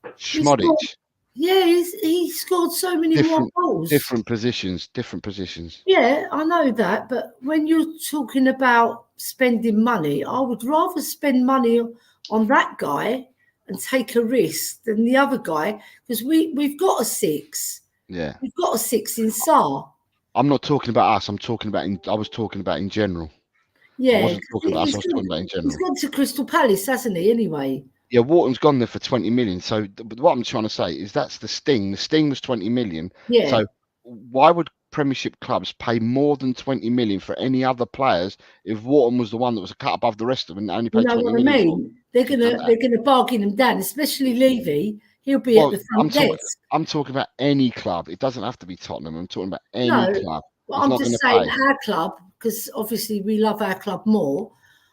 [SPEAKER 2] He
[SPEAKER 1] Schmodic,
[SPEAKER 2] scored, yeah, he scored so many more goals.
[SPEAKER 1] different positions.
[SPEAKER 2] Yeah, I know that, but when you're talking about spending money, I would rather spend money on that guy and take a risk than the other guy because we've got a 6.
[SPEAKER 1] Yeah.
[SPEAKER 2] We've got a 6 in Saar.
[SPEAKER 1] I'm not talking about us. I was talking about in general. I
[SPEAKER 2] Yeah,
[SPEAKER 1] wasn't talking about us. I was talking about in
[SPEAKER 2] he's
[SPEAKER 1] general.
[SPEAKER 2] gone to Crystal Palace, hasn't he? Anyway.
[SPEAKER 1] Yeah, Wharton's gone there for 20 million. So, but what I'm trying to say is that's the sting. The sting was 20 million.
[SPEAKER 2] Yeah.
[SPEAKER 1] So, why would Premiership clubs pay more than 20 million for any other players if Wharton was the one that was a cut above the rest of them and only paid
[SPEAKER 2] You know
[SPEAKER 1] 20
[SPEAKER 2] what I
[SPEAKER 1] million for?
[SPEAKER 2] mean? They're gonna bargain him down, especially Levy. He'll be at
[SPEAKER 1] Well,
[SPEAKER 2] the front desk.
[SPEAKER 1] I'm talking about any club. It doesn't have to be Tottenham. I'm talking about any
[SPEAKER 2] No,
[SPEAKER 1] club.
[SPEAKER 2] well,
[SPEAKER 1] He's
[SPEAKER 2] I'm
[SPEAKER 1] not going
[SPEAKER 2] just
[SPEAKER 1] to
[SPEAKER 2] saying
[SPEAKER 1] pay.
[SPEAKER 2] our club, because obviously we love our club more.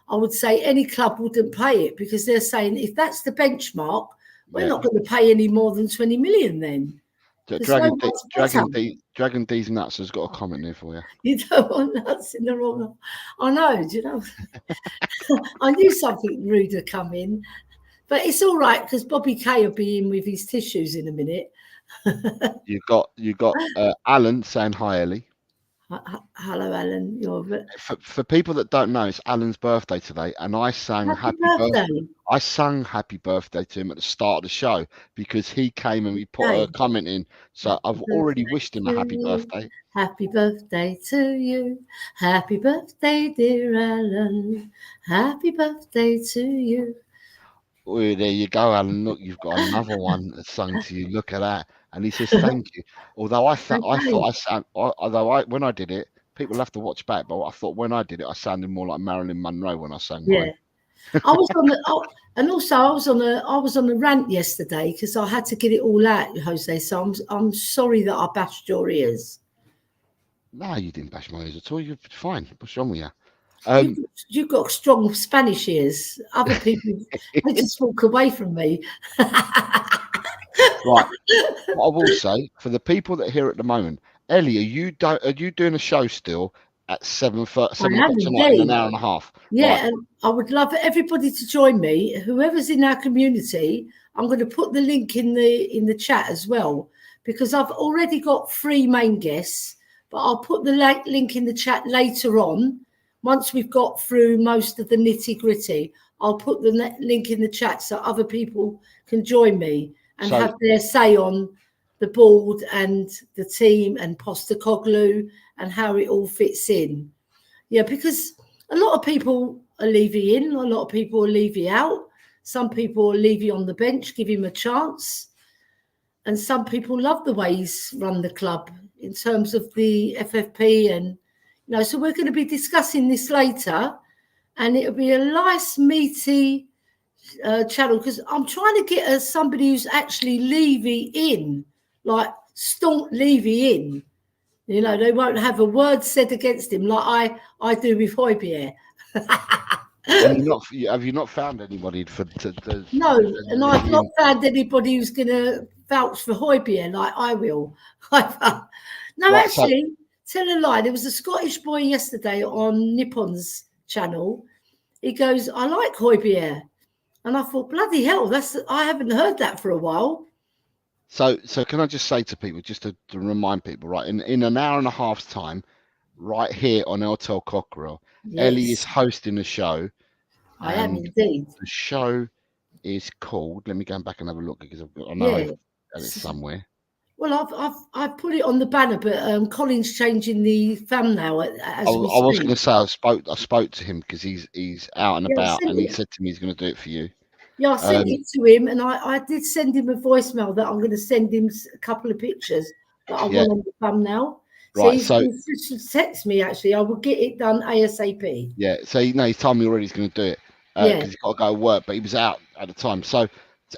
[SPEAKER 2] I would say any club wouldn't pay it because they're saying if that's the benchmark, We're not going to pay any more than 20 million then.
[SPEAKER 1] Dragon D's Nuts has got a comment there for you.
[SPEAKER 2] You don't want nuts in the wrong. I know, do you know? I knew something rude would come in, but it's all right because Bobby Kay will be in with his tissues in a minute.
[SPEAKER 1] You got Alan saying hi, Ellie.
[SPEAKER 2] Hello, Alan.
[SPEAKER 1] For people that don't know, it's Alan's birthday today, and I sang happy birthday. I sang happy birthday to him at the start of the show because he came and we put a comment in. So I've already wished him a happy birthday.
[SPEAKER 2] Happy birthday to you. Happy birthday, dear Alan. Happy birthday to you.
[SPEAKER 1] Oh, there you go, Alan. Look, you've got another one sung to you. Look at that. And he says thank you. Although when I did it, people have to watch back. But I thought when I did it, I sounded more like Marilyn Monroe when I sang.
[SPEAKER 2] Yeah, I was on the. I was on a rant yesterday because I had to get it all out, Jose. So I'm sorry that I bashed your ears.
[SPEAKER 1] No, you didn't bash my ears at all. You're fine. What's wrong with you?
[SPEAKER 2] You've got strong Spanish ears. Other people, they just walk away from me.
[SPEAKER 1] Right. What I will say for the people that are here at the moment, Ellie, are you doing a show still at 7 o'clock tonight in an hour and a half?
[SPEAKER 2] Yeah,
[SPEAKER 1] right.
[SPEAKER 2] And I would love everybody to join me. Whoever's in our community, I'm going to put the link in the chat as well because I've already got 3 main guests, but I'll put the link in the chat later on. Once we've got through most of the nitty-gritty, I'll put the link in the chat so other people can join me and have their say on the board and the team and Postecoglou and how it all fits in. Yeah, because a lot of people will leave you in, a lot of people will leave you out. Some people will leave you on the bench, give him a chance. And some people love the way he's run the club in terms of the FFP and so we're going to be discussing this later, and it'll be a nice, meaty channel because I'm trying to get somebody who's actually Levy in, like staunch Levy in. They won't have a word said against him like I do with Højbjerg.
[SPEAKER 1] Have you not found anybody
[SPEAKER 2] No, and I've not found anybody who's going to vouch for Højbjerg like I will. No, right, actually. Tell a lie. There was a Scottish boy yesterday on Nippon's channel. He goes, I like Højbjerg. And I thought, bloody hell, I haven't heard that for a while.
[SPEAKER 1] So can I just say to people, just to remind people, right, in an hour and a half's time, right here on Hotel Cockerel, yes. Ellie is hosting a show.
[SPEAKER 2] I am indeed.
[SPEAKER 1] The show is called, let me go back and have a look because I know I've got it somewhere.
[SPEAKER 2] Well, I've put it on the banner, but Colin's changing the thumbnail as we speak.
[SPEAKER 1] I was going to say I spoke to him because he's out and about, and he said to me he's going to do it for you.
[SPEAKER 2] Yeah, I sent it to him, and I did send him a voicemail that I'm going to send him a couple of pictures that I want on the thumbnail.
[SPEAKER 1] Right,
[SPEAKER 2] so he just text me actually. I will get it done ASAP.
[SPEAKER 1] Yeah, so he's told me already he's going to do it because he's got to go to work, but he was out at the time. So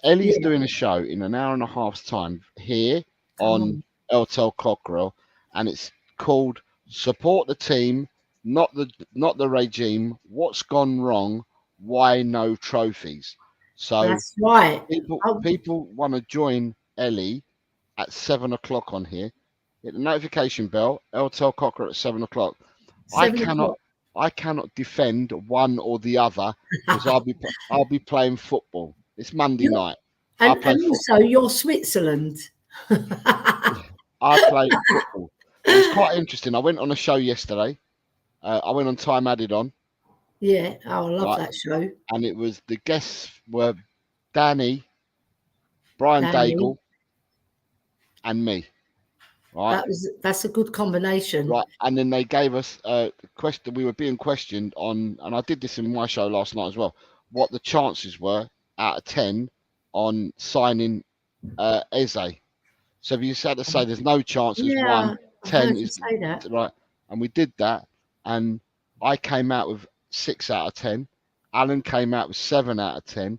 [SPEAKER 1] Ellie's doing a show in an hour and a half's time here on Hotel Cockerel, and it's called "Support the Team, Not the Regime. What's Gone Wrong? Why No Trophies?" So
[SPEAKER 2] that's right.
[SPEAKER 1] People want to join Ellie at 7 o'clock on here. Hit the notification bell. Hotel Cockerel at 7 o'clock. I cannot defend one or the other because I'll be playing football. It's Monday night.
[SPEAKER 2] And also you're Switzerland.
[SPEAKER 1] I play football. It was quite interesting. I went on a show yesterday. I went on Time Added On.
[SPEAKER 2] Yeah, I love that show.
[SPEAKER 1] And it was the guests were Danny, Brian Daigle, and me. Right.
[SPEAKER 2] That's a good combination.
[SPEAKER 1] Right. And then they gave us a question. We were being questioned on, and I did this in my show last night as well, what the chances were out of 10 on signing Eze. So if you had to say there's no chances, 1, 10 is right. And we did that, and I came out with 6 out of 10. Alan came out with 7 out of 10.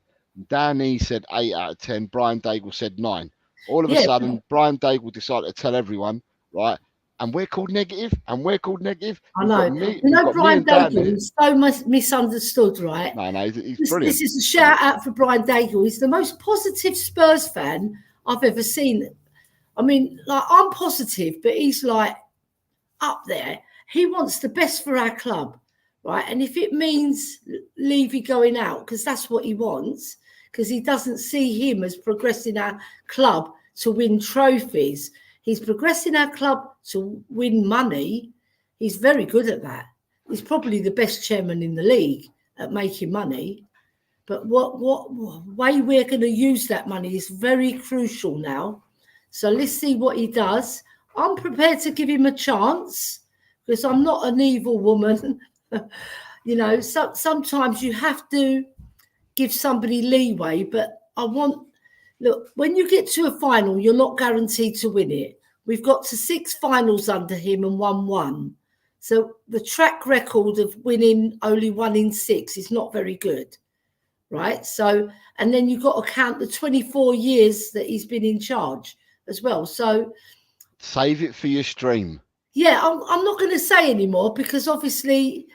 [SPEAKER 1] Danny said 8 out of 10. Brian Daigle said 9. All of a sudden, Brian Daigle decided to tell everyone, right, and we're called negative, and we're called negative.
[SPEAKER 2] I know.
[SPEAKER 1] Me,
[SPEAKER 2] you know, Brian
[SPEAKER 1] Dan
[SPEAKER 2] Daigle is so misunderstood, right?
[SPEAKER 1] No, he's brilliant.
[SPEAKER 2] This is a shout out for Brian Daigle. He's the most positive Spurs fan I've ever seen. I mean, like, I'm positive, but he's like up there. He wants the best for our club, right? And if it means Levy going out, because that's what he wants, because he doesn't see him as progressing our club to win trophies. He's progressing our club to win money. He's very good at that. He's probably the best chairman in the league at making money. But what way we're going to use that money is very crucial now. So let's see what he does. I'm prepared to give him a chance because I'm not an evil woman. You know, sometimes you have to give somebody leeway, but look, when you get to a final, you're not guaranteed to win it. We've got to 6 finals under him and won 1. So the track record of winning only 1 in 6 is not very good, right? So, and then you've got to count the 24 years that he's been in charge as well. So
[SPEAKER 1] save it for your stream.
[SPEAKER 2] Yeah, I'm not going to say anymore because obviously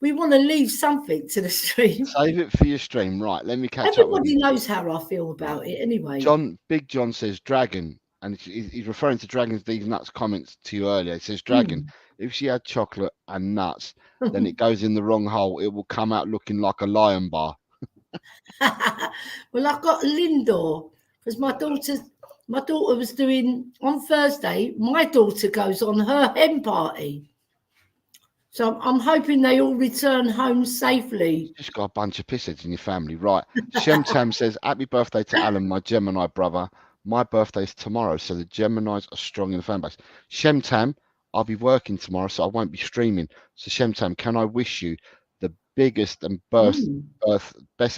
[SPEAKER 2] we want to leave something to the stream.
[SPEAKER 1] Save it for your stream. Right, let me catch up.
[SPEAKER 2] Everybody knows how I feel about it anyway.
[SPEAKER 1] Big John says Dragon, and he's referring to Dragon's These Nuts comments to you earlier. He says, Dragon, if she had chocolate and nuts, then it goes in the wrong hole. It will come out looking like a lion bar.
[SPEAKER 2] Well, I've got Lindor because my daughter was doing on Thursday. My daughter goes on her hen party. So I'm hoping they all return home safely.
[SPEAKER 1] Just got a bunch of pissheads in your family. Right. Shemtam says, happy birthday to Alan, my Gemini brother. My birthday's tomorrow, so the Geminis are strong in the fan base. Shemtam, I'll be working tomorrow, so I won't be streaming. So Shemtam, can I wish you the biggest and best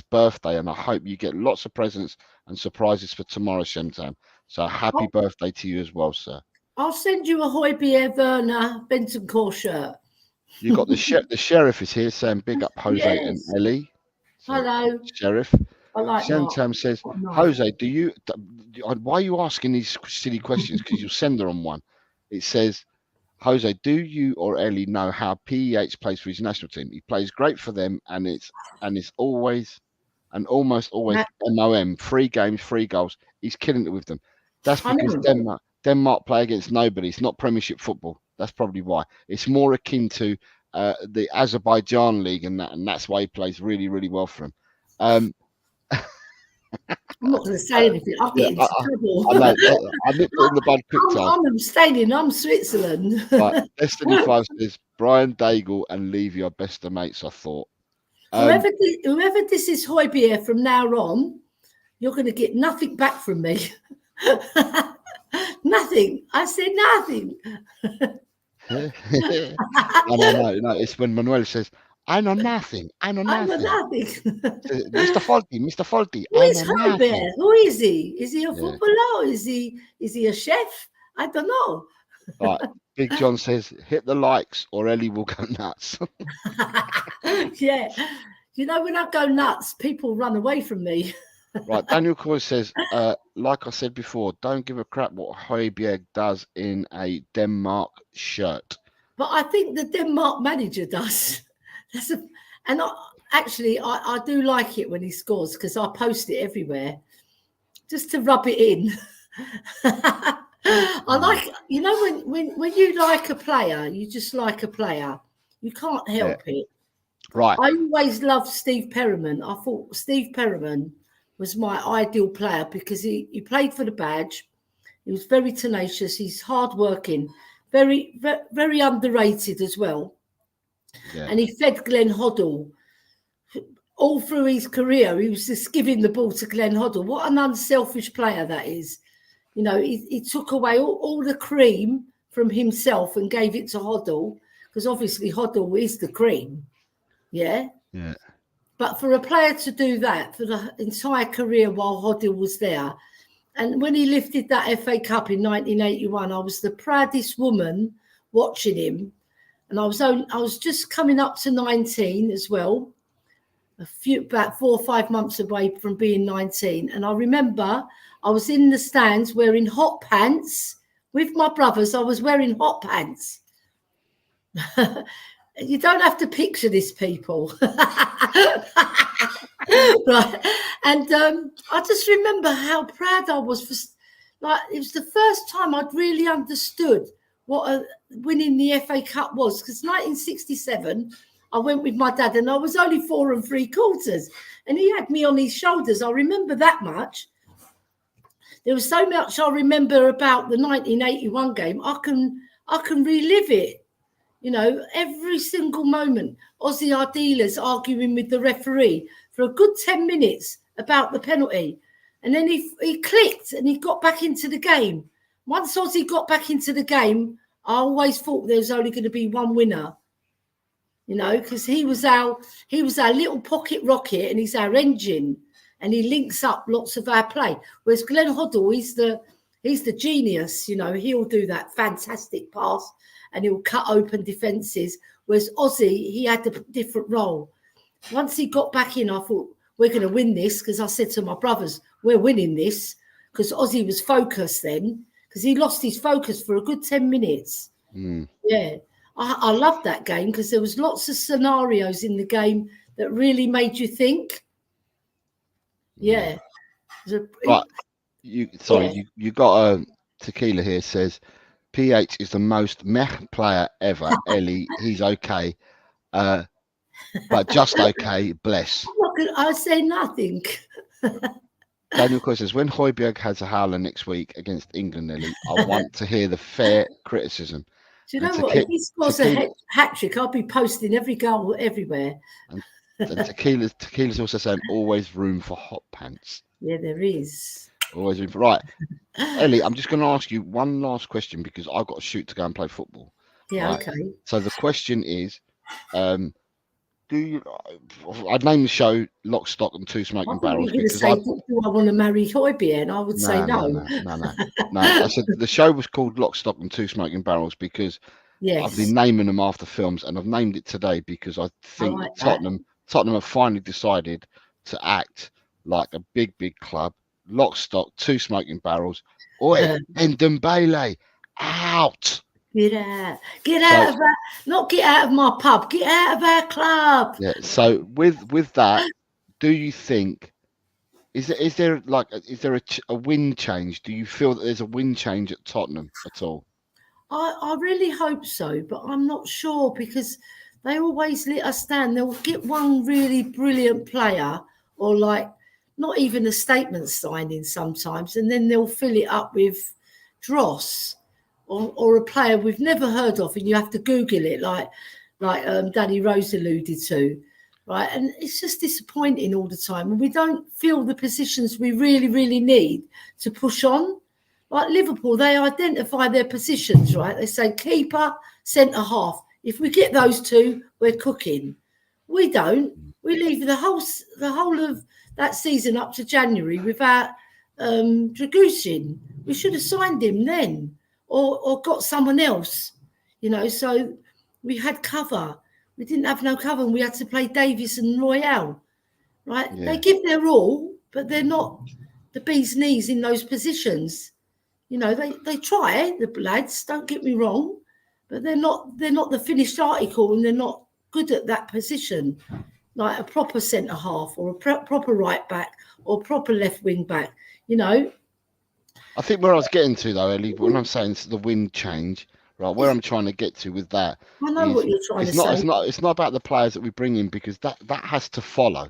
[SPEAKER 1] birthday? And I hope you get lots of presents and surprises for tomorrow, Shemtam. So happy birthday to you as well, sir.
[SPEAKER 2] I'll send you a Højbjerg Werner Bentancur shirt.
[SPEAKER 1] You got the sheriff is here saying big up Jose and Ellie. So,
[SPEAKER 2] hello,
[SPEAKER 1] sheriff.
[SPEAKER 2] I like
[SPEAKER 1] Shantam says, Jose, why are you asking these silly questions? Because you'll send her on one. It says, Jose, do you or Ellie know how PEH plays for his national team? He plays great for them, and it's always and almost always MOM, 3 games, 3 goals. He's killing it with them. That's because Denmark play against nobody. It's not Premiership football. That's probably why. It's more akin to the Azerbaijan league, and that's why he plays really, really well for him. I'm
[SPEAKER 2] not going to say anything. I'll get into trouble.
[SPEAKER 1] I nipped it in the bud quick time.
[SPEAKER 2] I'm abstaining. I'm Switzerland.
[SPEAKER 1] Right. Destiny 5 says, Brian Daigle and Levy are best of mates, I thought.
[SPEAKER 2] Whoever this is Højbjerg from now on, you're going to get nothing back from me. Nothing. I said nothing.
[SPEAKER 1] No. It's when Manuel says, I know nothing. Mr. Faulty.
[SPEAKER 2] Who is Højbjerg? Who is he? Is he a footballer? Is he a chef? I don't know.
[SPEAKER 1] Right. Big John says, hit the likes or Ellie will go nuts.
[SPEAKER 2] Yeah. You know, when I go nuts, people run away from me.
[SPEAKER 1] Right. Daniel Coy says, like I said before, don't give a crap what Højbjerg does in a Denmark shirt.
[SPEAKER 2] But I think the Denmark manager does. I do like it when he scores because I post it everywhere just to rub it in. I like, you know, when you like a player, you just like a player. You can't help it.
[SPEAKER 1] Right.
[SPEAKER 2] I always loved Steve Perryman. I thought Steve Perryman was my ideal player because he played for the badge. He was very tenacious. He's hardworking, very, very, very underrated as well. Yeah. And he fed Glenn Hoddle all through his career. He was just giving the ball to Glenn Hoddle. What an unselfish player that is. You know, he took away all the cream from himself and gave it to Hoddle because obviously Hoddle is the cream. Yeah. Yeah. But for a player to do that for the entire career while Hoddle was there, and when he lifted that FA Cup in 1981, I was the proudest woman watching him. And I was just coming up to 19 as well, about 4 or 5 months away from being 19. And I remember I was in the stands wearing hot pants with my brothers, I was wearing hot pants. You don't have to picture this, people. Right. And I just remember how proud I was. It was the first time I'd really understood what winning the FA Cup was. Because 1967, I went with my dad and I was only 4 3/4. And he had me on his shoulders. I remember that much. There was so much I remember about the 1981 game. I can relive it. You know, every single moment, Ozzy Ardiles arguing with the referee for a good 10 minutes about the penalty. And then he clicked and he got back into the game. Once Ozzy got back into the game, I always thought there was only going to be one winner. You know, because he was our little pocket rocket and he's our engine. And he links up lots of our play. Whereas Glenn Hoddle, he's the genius, you know, he'll do that fantastic pass and he'll cut open defences. Whereas Ozzy, he had a different role. Once he got back in, I thought, we're going to win this, because I said to my brothers, we're winning this, because Ozzy was focused then, because he lost his focus for a good 10 minutes. Yeah, I loved that game because there was lots of scenarios in the game that really made you think. Yeah.
[SPEAKER 1] Right. You got a tequila here says PH is the most meh player ever. Ellie, he's okay, but just okay. Bless.
[SPEAKER 2] I say nothing.
[SPEAKER 1] Daniel Coy says, when Højbjerg has a howler next week against England, Ellie, I want to hear the fair criticism.
[SPEAKER 2] Do you know what? If he scores a hat trick, I'll be posting every goal everywhere.
[SPEAKER 1] And Tequila's also saying always room for hot pants.
[SPEAKER 2] Yeah, there is.
[SPEAKER 1] Always room for right. Ellie, I'm just going to ask you one last question because I've got to shoot to go and play football.
[SPEAKER 2] Yeah,
[SPEAKER 1] right?
[SPEAKER 2] okay.
[SPEAKER 1] So the question is, I'd name the show Lock, Stock and Two Smoking Barrels.
[SPEAKER 2] Do I want to marry Højbjerg? And I would say no.
[SPEAKER 1] No. I said the show was called Lock, Stock and Two Smoking Barrels because I've been naming them after films, and I've named it today because I think Tottenham have finally decided to act like a big club. Lock, Stock, Two Smoking Barrels. Oi, Ndombele, out.
[SPEAKER 2] Get out of that. Not get out of my pub. Get out of our club.
[SPEAKER 1] Yeah. So with that, do you think is there a wind change? Do you feel that there's a wind change at Tottenham at all?
[SPEAKER 2] I really hope so, but I'm not sure because they always let us down. They'll get one really brilliant player or like not even a statement signing sometimes, and then they'll fill it up with dross. Or a player we've never heard of, and you have to Google it, like Danny Rose alluded to, right? And it's just disappointing all the time. And we don't fill the positions we really, really need to push on. Like Liverpool, they identify their positions, right? They say keeper, centre half. If we get those two, we're cooking. We don't. We leave the whole of that season up to January without Dragusin. We should have signed him then. Or got someone else, you know, so we had cover. We didn't have no cover and we had to play Davies and Royale, right? Yeah. They give their all, but they're not the bee's knees in those positions. You know, they try, the lads, don't get me wrong, but they're not the finished article and they're not good at that position, like a proper centre-half or a proper right-back or proper left wing-back, you know.
[SPEAKER 1] I think where I was getting to though, Ellie, when I'm saying the wind change, right, where I'm trying to get to with that,
[SPEAKER 2] I know what you're trying to say.
[SPEAKER 1] It's not about the players that we bring in because that has to follow.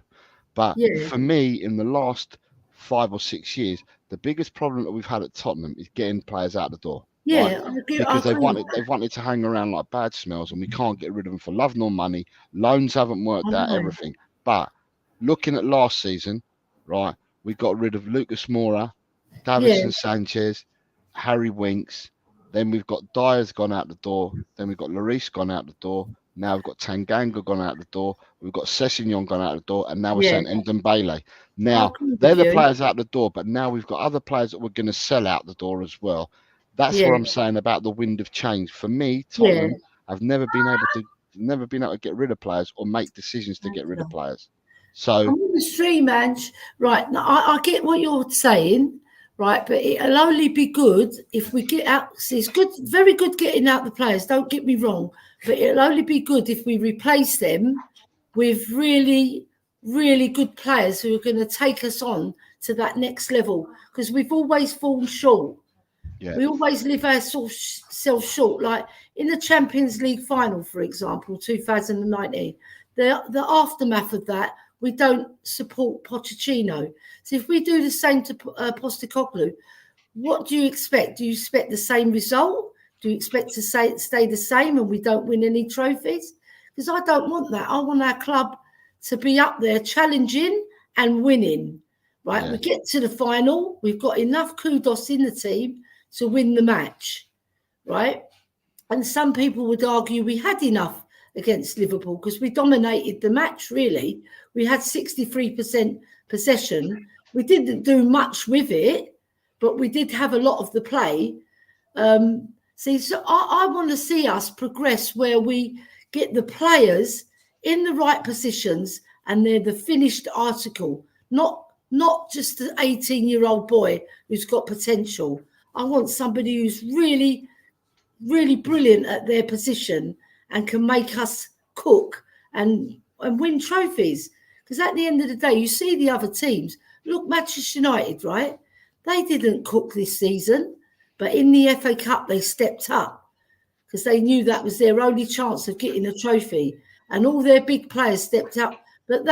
[SPEAKER 1] But for me, in the last 5 or 6 years, the biggest problem that we've had at Tottenham is getting players out the door.
[SPEAKER 2] Yeah,
[SPEAKER 1] right? Because they've wanted to hang around like bad smells, and we can't get rid of them for love nor money. Loans haven't worked out, everything. But looking at last season, right, we got rid of Lucas Moura, Davinson Sanchez, Harry Winks. Then we've got Dyer's gone out the door. Then we've got Lloris gone out the door. Now we've got Tanganga gone out the door. We've got Sessegnon gone out the door. And now we're saying Ndombele. Now, they're the players out the door. But now we've got other players that we're going to sell out the door as well. That's what I'm saying about the wind of change. For me, Tottenham have never been able to get rid of players or make decisions to get rid of players. So
[SPEAKER 2] I'm on the stream, Ange. Right. Now, I get what you're saying. right? But it'll only be good if we get out. See, it's good, very good getting out the players. Don't get me wrong, but it'll only be good if we replace them with really, really good players who are going to take us on to that next level. Because we've always fallen short.
[SPEAKER 1] Yeah.
[SPEAKER 2] We always leave ourselves short. Like in the Champions League final, for example, 2019, the aftermath of that, we don't support Pochettino. So if we do the same to Postecoglou, what do you expect? Do you expect the same result? Do you expect to stay the same and we don't win any trophies? Because I don't want that. I want our club to be up there challenging and winning. Right?
[SPEAKER 1] Yeah.
[SPEAKER 2] We get to the final. We've got enough kudos in the team to win the match. Right? And some people would argue we had enough against Liverpool because we dominated the match, really. We had 63% possession. We didn't do much with it, but we did have a lot of the play. So I want to see us progress where we get the players in the right positions and they're the finished article, not just an 18-year-old boy who's got potential. I want somebody who's really, really brilliant at their position and can make us cook and win trophies. Because at the end of the day, you see the other teams. Look, Manchester United, right? They didn't cook this season, but in the FA Cup, they stepped up because they knew that was their only chance of getting a trophy. And all their big players stepped up. But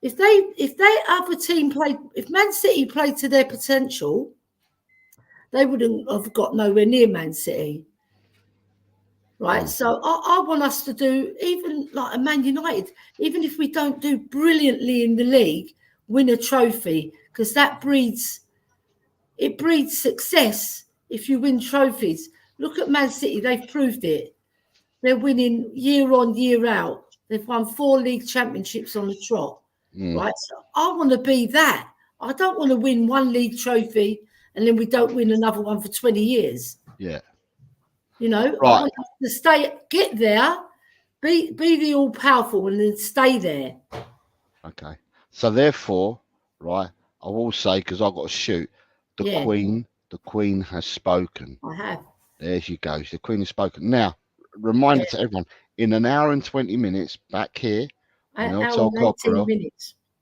[SPEAKER 2] if they other team played, if Man City played to their potential, they wouldn't have got nowhere near Man City. Right. So I want us to do, even like a Man United, even if we don't do brilliantly in the league, win a trophy, because that breeds success if you win trophies. Look at Man City, they've proved it. They're winning year on, year out. They've won 4 league championships on the trot. Right. So I want to be that. I don't want to win 1 league trophy and then we don't win another one for 20 years.
[SPEAKER 1] Yeah.
[SPEAKER 2] You know,
[SPEAKER 1] Right.
[SPEAKER 2] I want us to get there, be the all powerful, and then stay there.
[SPEAKER 1] Okay. So therefore, right, I will say, because I've got to shoot, the Queen has spoken.
[SPEAKER 2] I have.
[SPEAKER 1] There she goes. The Queen has spoken. Now, reminder to everyone: in an hour and 20 minutes, back here on Hotel Cockerel,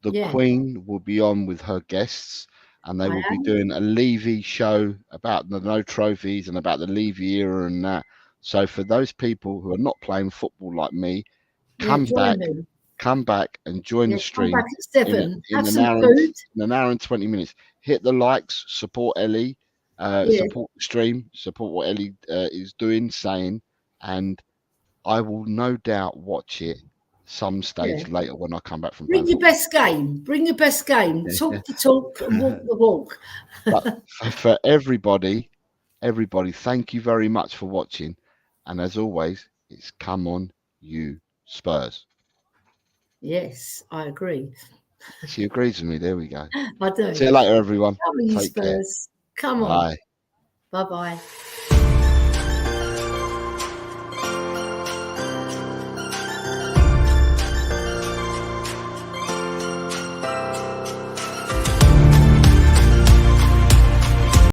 [SPEAKER 1] the Queen will be on with her guests. And they will be doing a Levy show about the no trophies and about the Levy era and that. So for those people who are not playing football like me, come back and join the stream.
[SPEAKER 2] Come back at 7.
[SPEAKER 1] In an hour and 20 minutes. Hit the likes, support Ellie, support the stream, support what Ellie is doing, saying, and I will no doubt watch it some stage later when I come back from
[SPEAKER 2] Bring your best game. Talk the talk and walk the walk.
[SPEAKER 1] But for everybody, thank you very much for watching. And as always, it's come on, you Spurs.
[SPEAKER 2] Yes, I agree.
[SPEAKER 1] She agrees with me. There we go.
[SPEAKER 2] I do.
[SPEAKER 1] See you later, everyone.
[SPEAKER 2] Come on, you Spurs. Come on.
[SPEAKER 1] Bye.
[SPEAKER 2] Bye-bye.